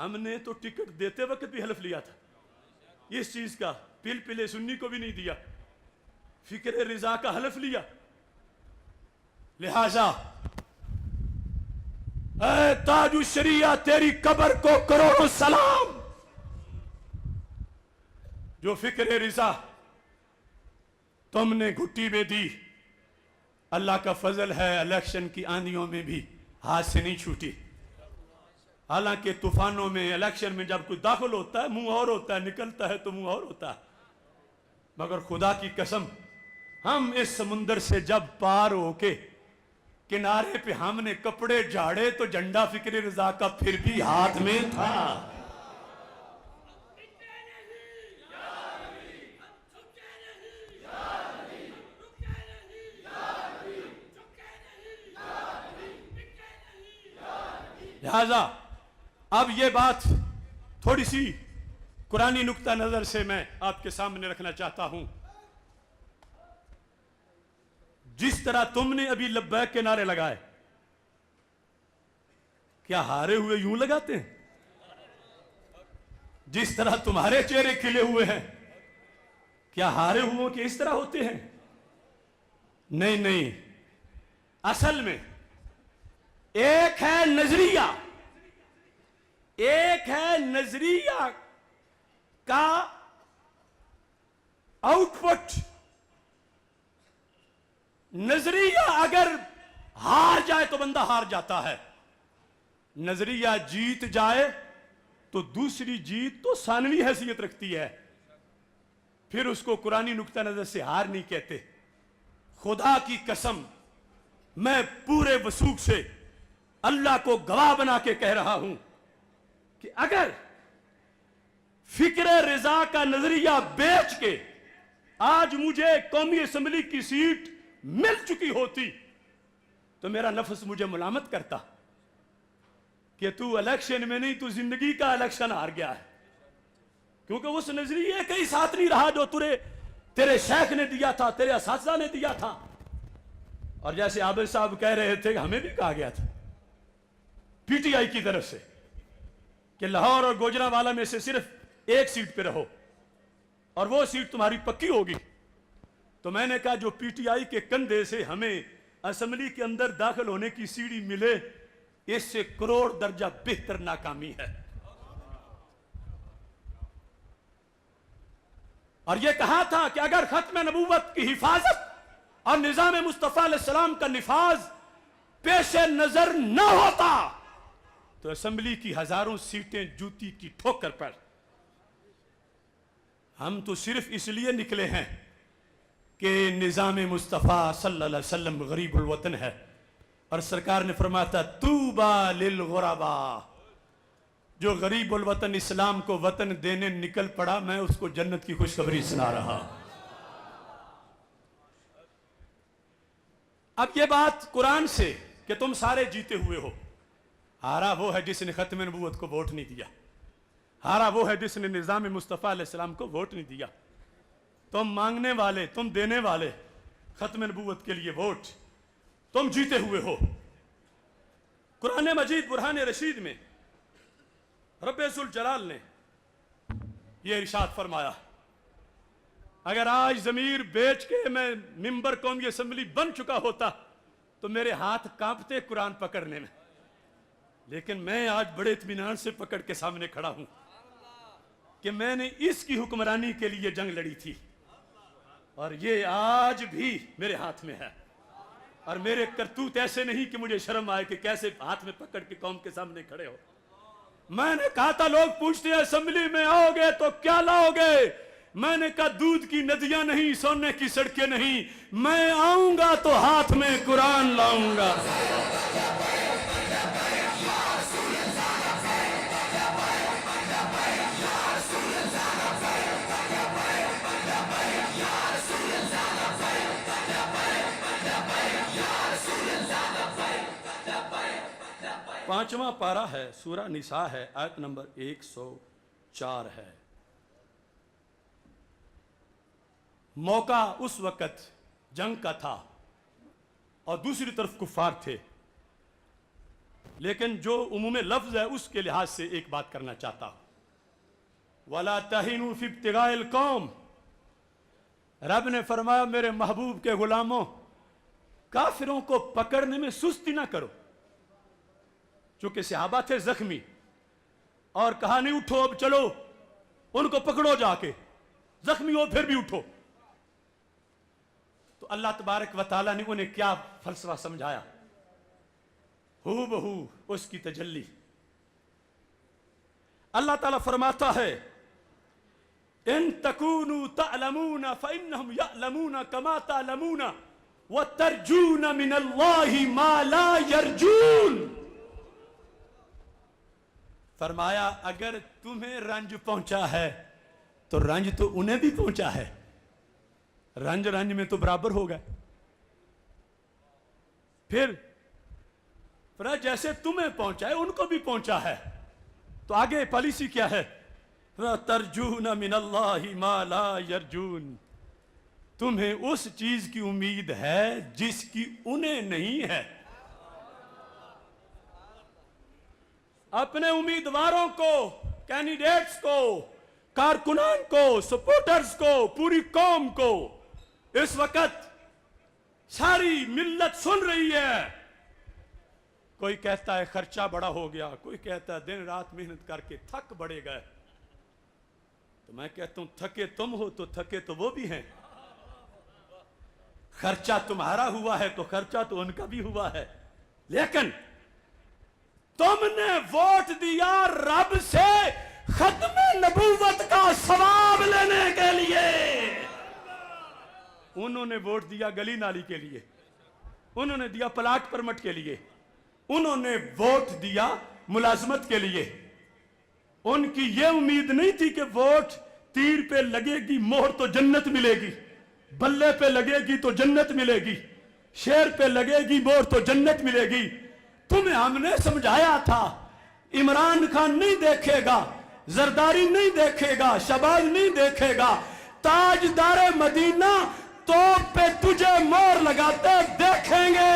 ہم نے تو ٹکٹ دیتے وقت بھی حلف لیا تھا اس چیز کا، پل پلے سنی کو بھی نہیں دیا، فکر رضا کا حلف لیا. لہذا اے تاج الشریعہ تیری قبر کو کروڑوں سلام. جو فکر رضا تم نے گھٹی میں دی، اللہ کا فضل ہے الیکشن کی آندھیوں میں بھی ہاتھ سے نہیں چھوٹی. حالانکہ طوفانوں میں، الیکشن میں جب کوئی داخل ہوتا ہے منہ اور ہوتا ہے، نکلتا ہے تو منہ اور ہوتا ہے، مگر خدا کی قسم ہم اس سمندر سے جب پار ہو کے کنارے پہ ہم نے کپڑے جھاڑے تو جھنڈا فکر رضا کا پھر بھی ہاتھ میں تھا. لہذا اب یہ بات تھوڑی سی قرآنی نقطہ نظر سے میں آپ کے سامنے رکھنا چاہتا ہوں. جس طرح تم نے ابھی لبیک کے نعرے لگائے، کیا ہارے ہوئے یوں لگاتے ہیں؟ جس طرح تمہارے چہرے کھلے ہوئے ہیں، کیا ہارے ہوئے کے اس طرح ہوتے ہیں؟ نہیں نہیں، اصل میں ایک ہے نظریہ، ایک ہے نظریہ کا آؤٹ پٹ. نظریہ اگر ہار جائے تو بندہ ہار جاتا ہے، نظریہ جیت جائے تو دوسری جیت تو ثانوی حیثیت رکھتی ہے، پھر اس کو قرآنی نقطہ نظر سے ہار نہیں کہتے. خدا کی قسم میں پورے وثوق سے اللہ کو گواہ بنا کے کہہ رہا ہوں کہ اگر فکر رضا کا نظریہ بیچ کے آج مجھے قومی اسمبلی کی سیٹ مل چکی ہوتی تو میرا نفس مجھے ملامت کرتا کہ تو الیکشن میں نہیں، تو زندگی کا الیکشن ہار گیا ہے، کیونکہ اس نظریے کا ہی ساتھ نہیں رہا جو تیرے شیخ نے دیا تھا، تیرے اساتذہ نے دیا تھا. اور جیسے عابد صاحب کہہ رہے تھے کہ ہمیں بھی کہا گیا تھا پی ٹی آئی کی طرف سے کہ لاہور اور گوجرانوالہ میں سے صرف ایک سیٹ پہ رہو اور وہ سیٹ تمہاری پکی ہوگی. تو میں نے کہا جو پی ٹی آئی کے کندھے سے ہمیں اسمبلی کے اندر داخل ہونے کی سیڑھی ملے، اس سے کروڑ درجہ بہتر ناکامی ہے. اور یہ کہا تھا کہ اگر ختم نبوت کی حفاظت اور نظام مصطفیٰ علیہ السلام کا نفاذ پیش نظر نہ ہوتا تو اسمبلی کی ہزاروں سیٹیں جوتی کی ٹھوکر پر. ہم تو صرف اس لیے نکلے ہیں کہ نظام مصطفیٰ صلی اللہ علیہ وسلم غریب الوطن ہے، اور سرکار نے فرمایا تھا طوبی للغرباء، جو غریب الوطن اسلام کو وطن دینے نکل پڑا میں اس کو جنت کی خوشخبری سنا رہا. اب یہ بات قرآن سے کہ تم سارے جیتے ہوئے ہو، ہارا وہ ہے جس نے ختم نبوت کو ووٹ نہیں دیا، ہارا وہ ہے جس نے نظام مصطفیٰ علیہ السلام کو ووٹ نہیں دیا. تم مانگنے والے، تم دینے والے ختم نبوت کے لیے ووٹ، تم جیتے ہوئے ہو. قرآن مجید برہان رشید میں رب ذوالجلال نے یہ ارشاد فرمایا، اگر آج ضمیر بیچ کے میں ممبر قومی اسمبلی بن چکا ہوتا تو میرے ہاتھ کانپتے قرآن پکڑنے میں، لیکن میں آج بڑے اطمینان سے پکڑ کے سامنے کھڑا ہوں کہ میں نے اس کی حکمرانی کے لیے جنگ لڑی تھی اور یہ آج بھی میرے ہاتھ میں ہے. اور میرے کرتوت ایسے نہیں کہ مجھے شرم آئے کہ کیسے ہاتھ میں پکڑ کے قوم کے سامنے کھڑے ہو. میں نے کہا تھا لوگ پوچھتے ہیں اسمبلی میں آؤ گے تو کیا لاؤ گے، میں نے کہا دودھ کی ندیاں نہیں، سونے کی سڑکیں نہیں، میں آؤں گا تو ہاتھ میں قرآن لاؤں گا. پانچواں پارہ ہے، سورہ نساء ہے، آیت نمبر 104 ہے. موقع اس وقت جنگ کا تھا اور دوسری طرف کفار تھے. لیکن جو عموم لفظ ہے اس کے لحاظ سے ایک بات کرنا چاہتا ہوں. وَلَا تَهِنُوا فِي ابْتِغَاءِ الْقَوْمِ. رب نے فرمایا میرے محبوب کے غلاموں کافروں کو پکڑنے میں سستی نہ کرو. چونکہ صحابہ تھے زخمی اور کہا نہیں اٹھو اب چلو ان کو پکڑو جا کے, زخمی ہو پھر بھی اٹھو. تو اللہ تبارک و تعالیٰ نے انہیں کیا فلسفہ سمجھایا, ہو بہو اس کی تجلی. اللہ تعالیٰ فرماتا ہے ان تکونوا تعلمون فانہم یعلمون کما تعلمون وترجون من اللہ ما لا یرجون. فرمایا اگر تمہیں رنج پہنچا ہے تو رنج تو انہیں بھی پہنچا ہے, رنج رنج میں تو برابر ہو گئے. پھر جیسے تمہیں پہنچا ہے ان کو بھی پہنچا ہے. تو آگے پالیسی کیا ہے, ترجون من اللہ ما لا یرجون. تمہیں اس چیز کی امید ہے جس کی انہیں نہیں ہے. اپنے امیدواروں کو, کینڈیڈیٹس کو, کارکنان کو, سپورٹرز کو, پوری قوم کو اس وقت ساری ملت سن رہی ہے. کوئی کہتا ہے خرچہ بڑا ہو گیا, کوئی کہتا ہے دن رات محنت کر کے تھک بڑے گئے. تو میں کہتا ہوں تھکے تم ہو تو تھکے تو وہ بھی ہیں. خرچہ تمہارا ہوا ہے تو خرچہ تو ان کا بھی ہوا ہے, لیکن تم نے ووٹ دیا رب سے ختم نبوت کا ثواب لینے کے لیے. انہوں نے ووٹ دیا گلی نالی کے لیے, انہوں نے دیا پلاٹ پرمٹ کے لیے, انہوں نے ووٹ دیا ملازمت کے لیے. ان کی یہ امید نہیں تھی کہ ووٹ تیر پہ لگے گی مہر تو جنت ملے گی, بلے پہ لگے گی تو جنت ملے گی, شیر پہ لگے گی مہر تو جنت ملے گی. تمہیں ہم نے سمجھایا تھا عمران خان نہیں دیکھے گا, زرداری نہیں دیکھے گا, شہباز نہیں دیکھے گا, تاجدار مدینہ توپ پہ تجھے مہر لگاتے دیکھیں گے.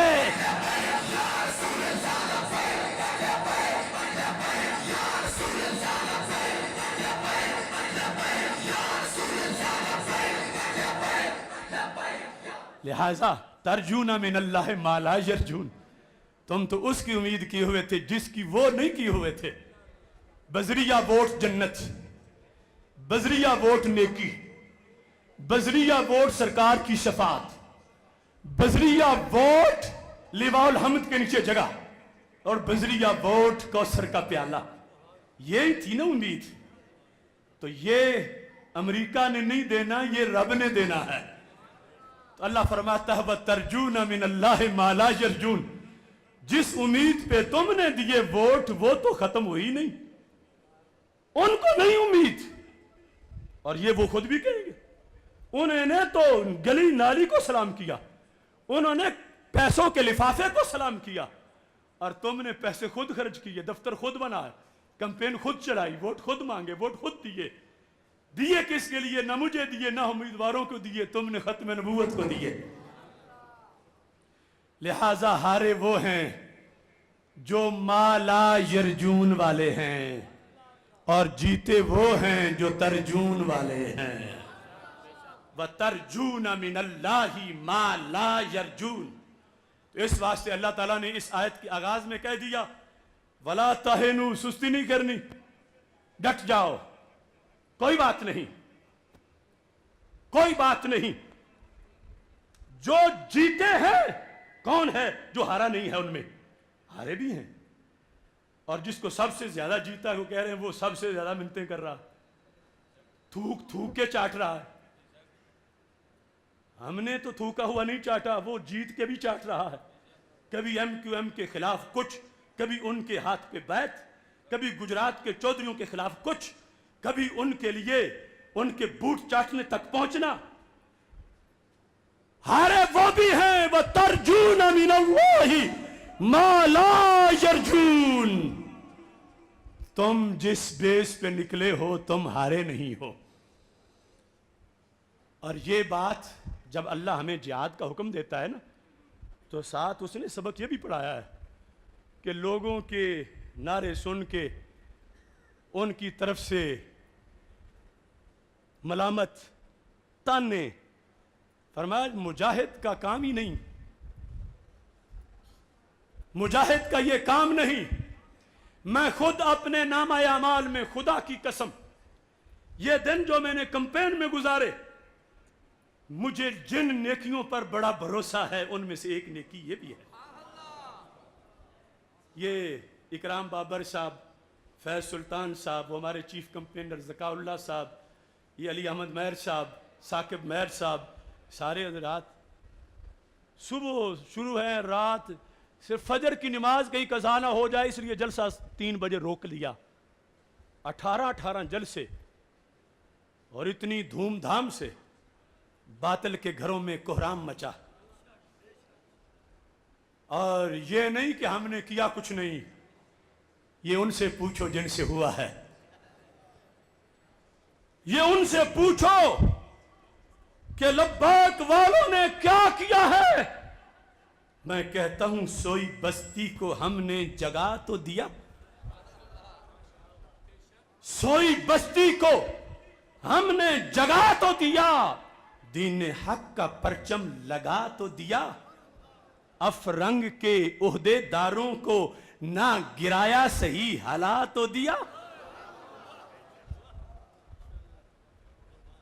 لہذا ترجون من اللہ ما لا یرجون. تم تو اس کی امید کیے ہوئے تھے جس کی وہ نہیں کیے ہوئے تھے. بذریعہ ووٹ جنت, بذریعہ ووٹ نیکی, بذریعہ ووٹ سرکار کی شفاعت, بذریعہ ووٹ لواء الحمد کے نیچے جگہ, اور بذریعہ ووٹ کوثر کا پیالہ. یہی تھی نا امید. تو یہ امریکہ نے نہیں دینا, یہ رب نے دینا ہے. تو اللہ فرماتا ہے وَتَرْجُونَ مِنَ اللَّهِ مَا لَا يَرْجُونَ. جس امید پہ تم نے دیے ووٹ وہ تو ختم ہوئی نہیں, ان کو نہیں امید. اور یہ وہ خود بھی کہیں گے. انہوں نے تو گلی نالی کو سلام کیا, انہوں نے پیسوں کے لفافے کو سلام کیا, اور تم نے پیسے خود خرچ کیے, دفتر خود بنائے, کمپین خود چلائی, ووٹ خود مانگے, ووٹ خود دیے. دیے کس کے لیے؟ نہ مجھے دیے نہ امیدواروں کو دیے, تم نے ختم نبوت کو دیے. لہذا ہارے وہ ہیں جو ما لا یرجون والے ہیں, اور جیتے وہ ہیں جو ترجون والے ہیں. وَتَرْجُونَ مِنَ اللَّهِ مَا لَا يَرْجُونَ. تو اس واسطے اللہ تعالیٰ نے اس آیت کی آغاز میں کہہ دیا وَلَا تَهِنُوا. سستی نہیں کرنی, ڈٹ جاؤ, کوئی بات نہیں, کوئی بات نہیں. جو جیتے ہیں کون ہے؟ جو ہارا نہیں ہے. ان میں ہارے بھی ہیں, اور جس کو سب سے زیادہ جیتا ہے وہ کہہ رہے ہیں وہ سب سے زیادہ منتیں کر رہا, تھوک تھوک کے چاٹ رہا ہے. ہم نے تو تھوکا ہوا نہیں چاٹا, وہ جیت کے بھی چاٹ رہا ہے. کبھی ایم کیو ایم کے خلاف کچھ, کبھی ان کے ہاتھ پہ بیعت, کبھی گجرات کے چودھریوں کے خلاف کچھ, کبھی ان کے لیے ان کے بوٹ چاٹنے تک پہنچنا. ہارے وہ بھی ہیں. وَتَرْجُونَ مِنَ اللَّهِ مَا لَا يَرْجُونَ. تم جس بیس پہ نکلے ہو تم ہارے نہیں ہو. اور یہ بات جب اللہ ہمیں جہاد کا حکم دیتا ہے نا, تو ساتھ اس نے سبق یہ بھی پڑھایا ہے کہ لوگوں کے نعرے سن کے ان کی طرف سے ملامت تانے، فرمایا مجاہد کا کام ہی نہیں، مجاہد کا یہ کام نہیں۔ میں خود اپنے نامہ اعمال میں خدا کی قسم یہ دن جو میں نے کمپین میں گزارے، مجھے جن نیکیوں پر بڑا بھروسہ ہے ان میں سے ایک نیکی یہ بھی ہے۔ یہ اکرام بابر صاحب، فیض سلطان صاحب، وہ ہمارے چیف کمپینر ذکاء اللہ صاحب، یہ علی احمد مہر صاحب، ثاقب مہر صاحب، سارے حضرات صبح شروع ہے، رات صرف فجر کی نماز کہیں قضا نہ ہو جائے اس لیے جلسہ 3 بجے روک لیا، 18 جلسے، اور اتنی دھوم دھام سے باطل کے گھروں میں کوہرام مچا۔ اور یہ نہیں کہ ہم نے کیا کچھ نہیں، یہ ان سے پوچھو جن سے ہوا ہے، یہ ان سے پوچھو کہ لبیک والوں نے کیا کیا ہے۔ میں کہتا ہوں سوئی بستی کو ہم نے جگا تو دیا، سوئی بستی کو ہم نے جگا تو دیا، دین حق کا پرچم لگا تو دیا، افرنگ کے عہدے داروں کو نہ گرایا صحیح ہلا تو دیا۔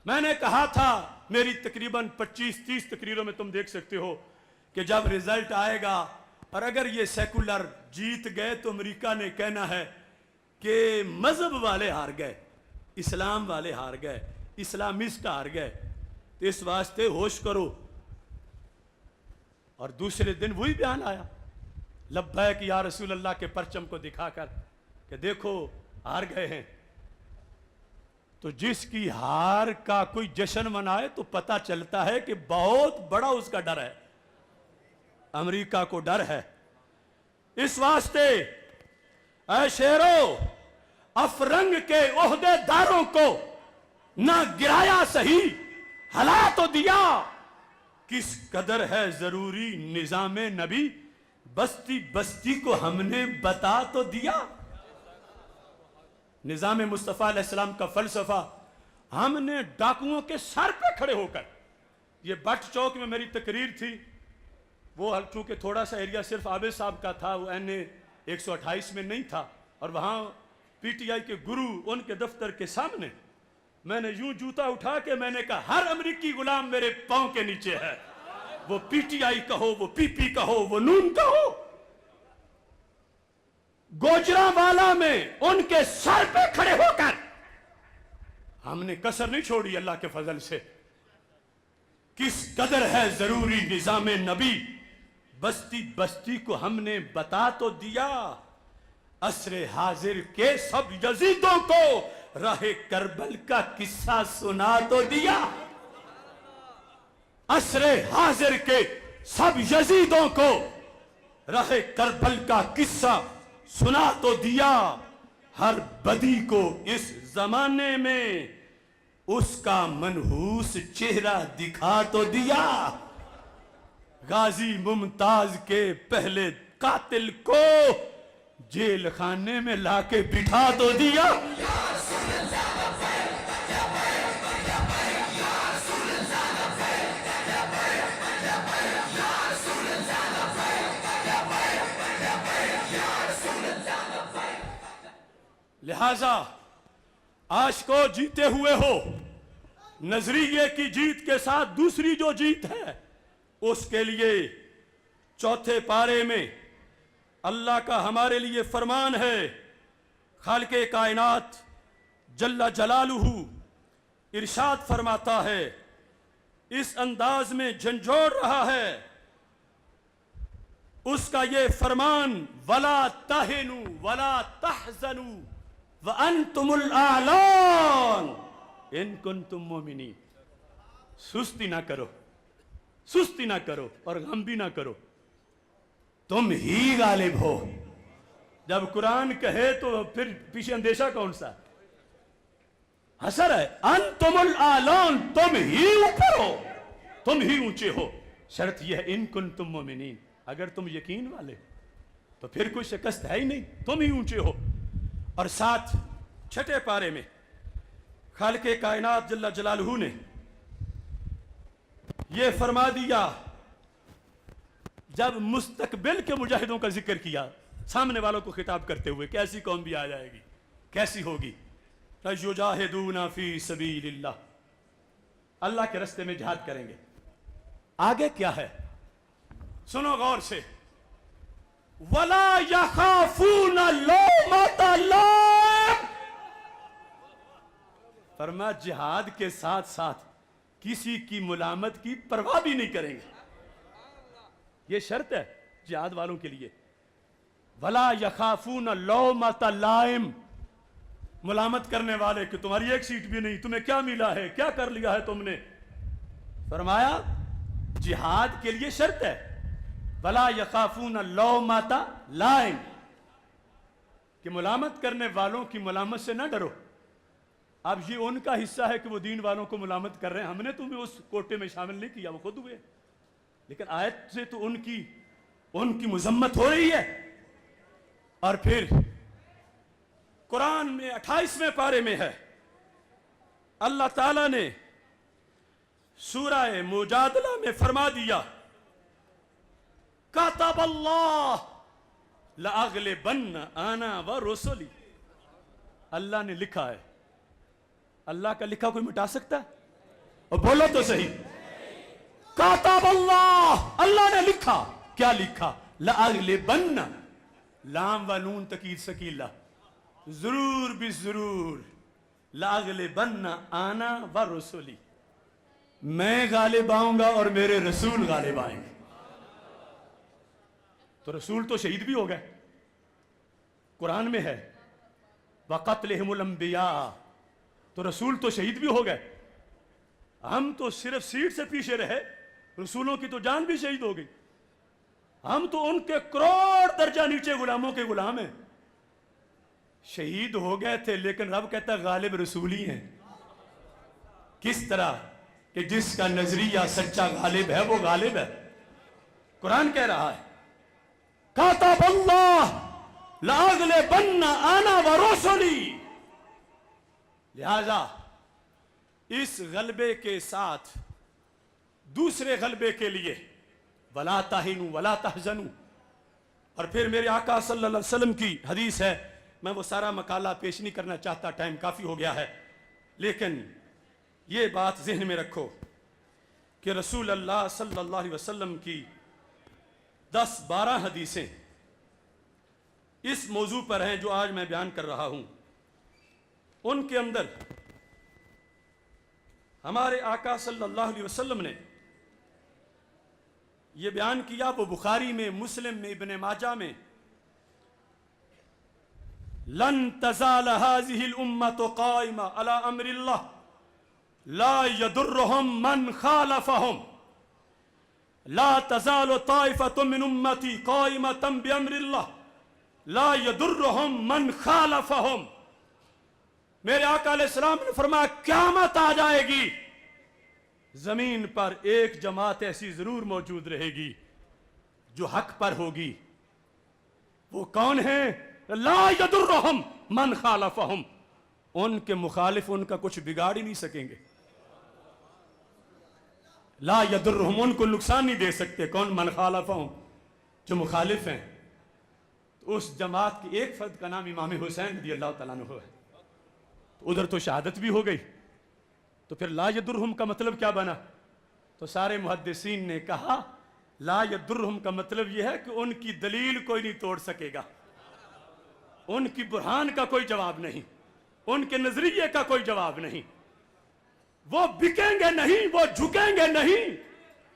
میں نے کہا تھا، میری تقریباً 25-30 تقریروں میں تم دیکھ سکتے ہو کہ جب رزلٹ آئے گا اور اگر یہ سیکولر جیت گئے تو امریکہ نے کہنا ہے کہ مذہب والے ہار گئے، اسلام والے ہار گئے، اسلامسٹ ہار گئے، تو اس واسطے ہوش کرو۔ اور دوسرے دن وہی بیان آیا، لبیک یا رسول اللہ کے پرچم کو دکھا کر کہ دیکھو ہار گئے ہیں۔ تو جس کی ہار کا کوئی جشن منائے تو پتہ چلتا ہے کہ بہت بڑا اس کا ڈر ہے، امریکہ کو ڈر ہے۔ اس واسطے اے شیرو، افرنگ کے عہدے داروں کو نہ گرایا صحیح ہلا تو دیا، کس قدر ہے ضروری نظام نبی، بستی بستی کو ہم نے بتا تو دیا۔ نظام مصطفیٰ علیہ السلام کا فلسفہ ہم نے ڈاکوؤں کے سر پہ کھڑے ہو کر، یہ بٹ چوک میں میری تقریر تھی، وہ چونکہ تھوڑا سا ایریا صرف عابد صاحب کا تھا، وہ این اے 128 میں نہیں تھا، اور وہاں پی ٹی آئی کے گرو ان کے دفتر کے سامنے میں نے یوں جوتا اٹھا کے میں نے کہا ہر امریکی غلام میرے پاؤں کے نیچے ہے، وہ پی ٹی آئی کا ہو، وہ پی پی کا ہو، وہ نون کا ہو۔ گوجرانوالا میں ان کے سر پہ کھڑے ہو کر ہم نے کسر نہیں چھوڑی اللہ کے فضل سے۔ کس قدر ہے ضروری نظام نبی، بستی بستی کو ہم نے بتا تو دیا، عصر حاضر کے سب یزیدوں کو راہ کربل کا قصہ سنا تو دیا، عصر حاضر کے سب یزیدوں کو راہ کربل کا قصہ سنا تو دیا، ہر بدی کو اس زمانے میں اس کا منحوس چہرہ دکھا تو دیا، غازی ممتاز کے پہلے قاتل کو جیل خانے میں لا کے بٹھا تو دیا۔ لہذا عاشقو جیتے ہوئے ہو، نظریے کی جیت کے ساتھ دوسری جو جیت ہے اس کے لیے 4 پارے میں اللہ کا ہمارے لیے فرمان ہے، خالق کائنات جل جلالہ ارشاد فرماتا ہے، اس انداز میں جھنجھوڑ رہا ہے اس کا یہ فرمان، وَلَا تَهِنُوا وَلَا تَحْزَنُوا وَأَنْتُمُ الْأَعْلَونَ إِن كُنْتُم مُؤْمِنِينَ۔ سستی نہ کرو، سستی نہ کرو اور غم بھی نہ کرو، تم ہی غالب ہو۔ جب قرآن کہے تو پھر پیچھے اندیشہ کون سا؟ حسر ہے، انتم الْأَعْلَونَ، تم ہی اوپر ہو، تم ہی اونچے ہو، شرط یہ ہے ان کنتم مومنین، اگر تم یقین والے، تو پھر کوئی شکست ہے ہی نہیں, تم ہی اونچے ہو. اور ساتھ چھٹے پارے میں خالق کائنات جل جلالہ نے یہ فرما دیا, جب مستقبل کے مجاہدوں کا ذکر کیا سامنے والوں کو خطاب کرتے ہوئے, کیسی قوم بھی آ جائے گی, کیسی ہوگی, یجاہدون فی سبیل اللہ, اللہ کے راستے میں جہاد کریں گے. آگے کیا ہے سنو غور سے, وَلَا يَخَافُونَ لَوْمَةَ لَائِمٍ, فرما جہاد کے ساتھ ساتھ کسی کی ملامت کی پرواہ بھی نہیں کریں گے. یہ شرط ہے جہاد والوں کے لیے, وَلَا يَخَافُونَ لَوْمَةَ لَائِمٍ, ملامت کرنے والے کہ تمہاری ایک سیٹ بھی نہیں, تمہیں کیا ملا ہے, کیا کر لیا ہے تم نے. فرمایا جہاد کے لیے شرط ہے وَلَا يَخَافُونَ لَوْمَةَ لَائِمٍ, کہ ملامت کرنے والوں کی ملامت سے نہ ڈرو. اب یہ ان کا حصہ ہے کہ وہ دین والوں کو ملامت کر رہے ہیں, ہم نے تمہیں اس کوٹے میں شامل نہیں کیا, وہ خود ہوئے. لیکن آیت سے تو ان کی مذمت ہو رہی ہے. اور پھر قرآن میں 28ویں پارے میں ہے, اللہ تعالیٰ نے سورہ مجادلہ میں فرما دیا, کتب اللہ لأغلبن انا ورسلی, اللہ نے لکھا ہے. اللہ کا لکھا کوئی مٹا سکتا ہے؟ اور بولو تو صحیح, کتب اللہ, اللہ نے لکھا. کیا لکھا؟ لأغلبن, لام و نون تکید ثقیلہ, ضرور بھی ضرور, لأغلبن انا ورسلی, میں غالب آؤں گا اور میرے رسول غالب آئیں گے. تو رسول تو شہید بھی ہو گئے, قرآن میں ہے وَقَتْلِهِمُ الْأَنْبِيَاءَ, تو رسول تو شہید بھی ہو گئے. ہم تو صرف سیٹ سے پیچھے رہے, رسولوں کی تو جان بھی شہید ہو گئی. ہم تو ان کے کروڑ درجہ نیچے غلاموں کے غلام ہیں. شہید ہو گئے تھے لیکن رب کہتا ہے غالب رسول ہی ہیں. کس طرح کہ جس کا نظریہ سچا غالب ہے وہ غالب ہے. قرآن کہہ رہا ہے کتب اللہ لأغلبن انا ورسلی, لہذا اس غلبے کے ساتھ دوسرے غلبے کے لیے وَلَا تَهِنُوا وَلَا تَحْزَنُوا. اور پھر میرے آقا صلی اللہ علیہ وسلم کی حدیث ہے, میں وہ سارا مقالہ پیش نہیں کرنا چاہتا, ٹائم کافی ہو گیا ہے, لیکن یہ بات ذہن میں رکھو کہ رسول اللہ صلی اللہ علیہ وسلم کی 10-12 حدیثیں اس موضوع پر ہیں جو آج میں بیان کر رہا ہوں. ان کے اندر ہمارے آقا صلی اللہ علیہ وسلم نے یہ بیان کیا, وہ بخاری میں, مسلم میں, ابن ماجہ میں, لن تزال هذه الامة قائمة على امر الله لا يضرهم من خالفهم, لا تزال طائفة من امتي قائمة بامر الله لا يضرهم من خالفهم. میرے آقا علیہ السلام نے فرمایا قیامت آ جائے گی, زمین پر ایک جماعت ایسی ضرور موجود رہے گی جو حق پر ہوگی. وہ کون ہیں؟ لا یضرہم من خالفہم, ان کے مخالف ان کا کچھ بگاڑ ہی نہیں سکیں گے. لا یضرہم, ان کو نقصان نہیں دے سکتے. کون؟ من خالفہم, جو مخالف ہیں. اس جماعت کے ایک فرد کا نام امام حسین رضی اللہ تعالیٰ عنہ ہے. ادھر تو شہادت بھی ہو گئی, تو پھر لا یضرہم کا مطلب کیا بنا؟ تو سارے محدثین نے کہا لا یضرہم کا مطلب یہ ہے کہ ان کی دلیل کوئی نہیں توڑ سکے گا, ان کی برہان کا کوئی جواب نہیں, ان کے نظریے کا کوئی جواب نہیں. وہ بکیں گے نہیں, وہ جھکیں گے نہیں,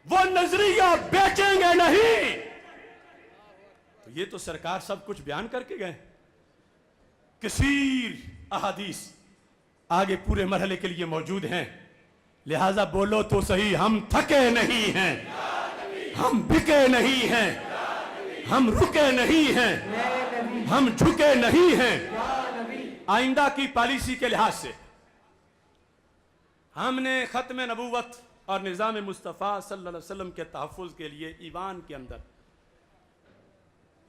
وہ نظریہ بیچیں گے نہیں. تو یہ تو سرکار سب کچھ بیان کر کے گئے. کثیر احادیث آگے پورے مرحلے کے لیے موجود ہیں. لہذا بولو تو صحیح, ہم تھکے نہیں ہیں, ہم بکے نہیں ہیں, ہم رکے نہیں ہیں, ہم جھکے نہیں ہیں. آئندہ کی پالیسی کے لحاظ سے ہم نے ختم نبوت اور نظام مصطفیٰ صلی اللہ علیہ وسلم کے تحفظ کے لیے ایوان کے اندر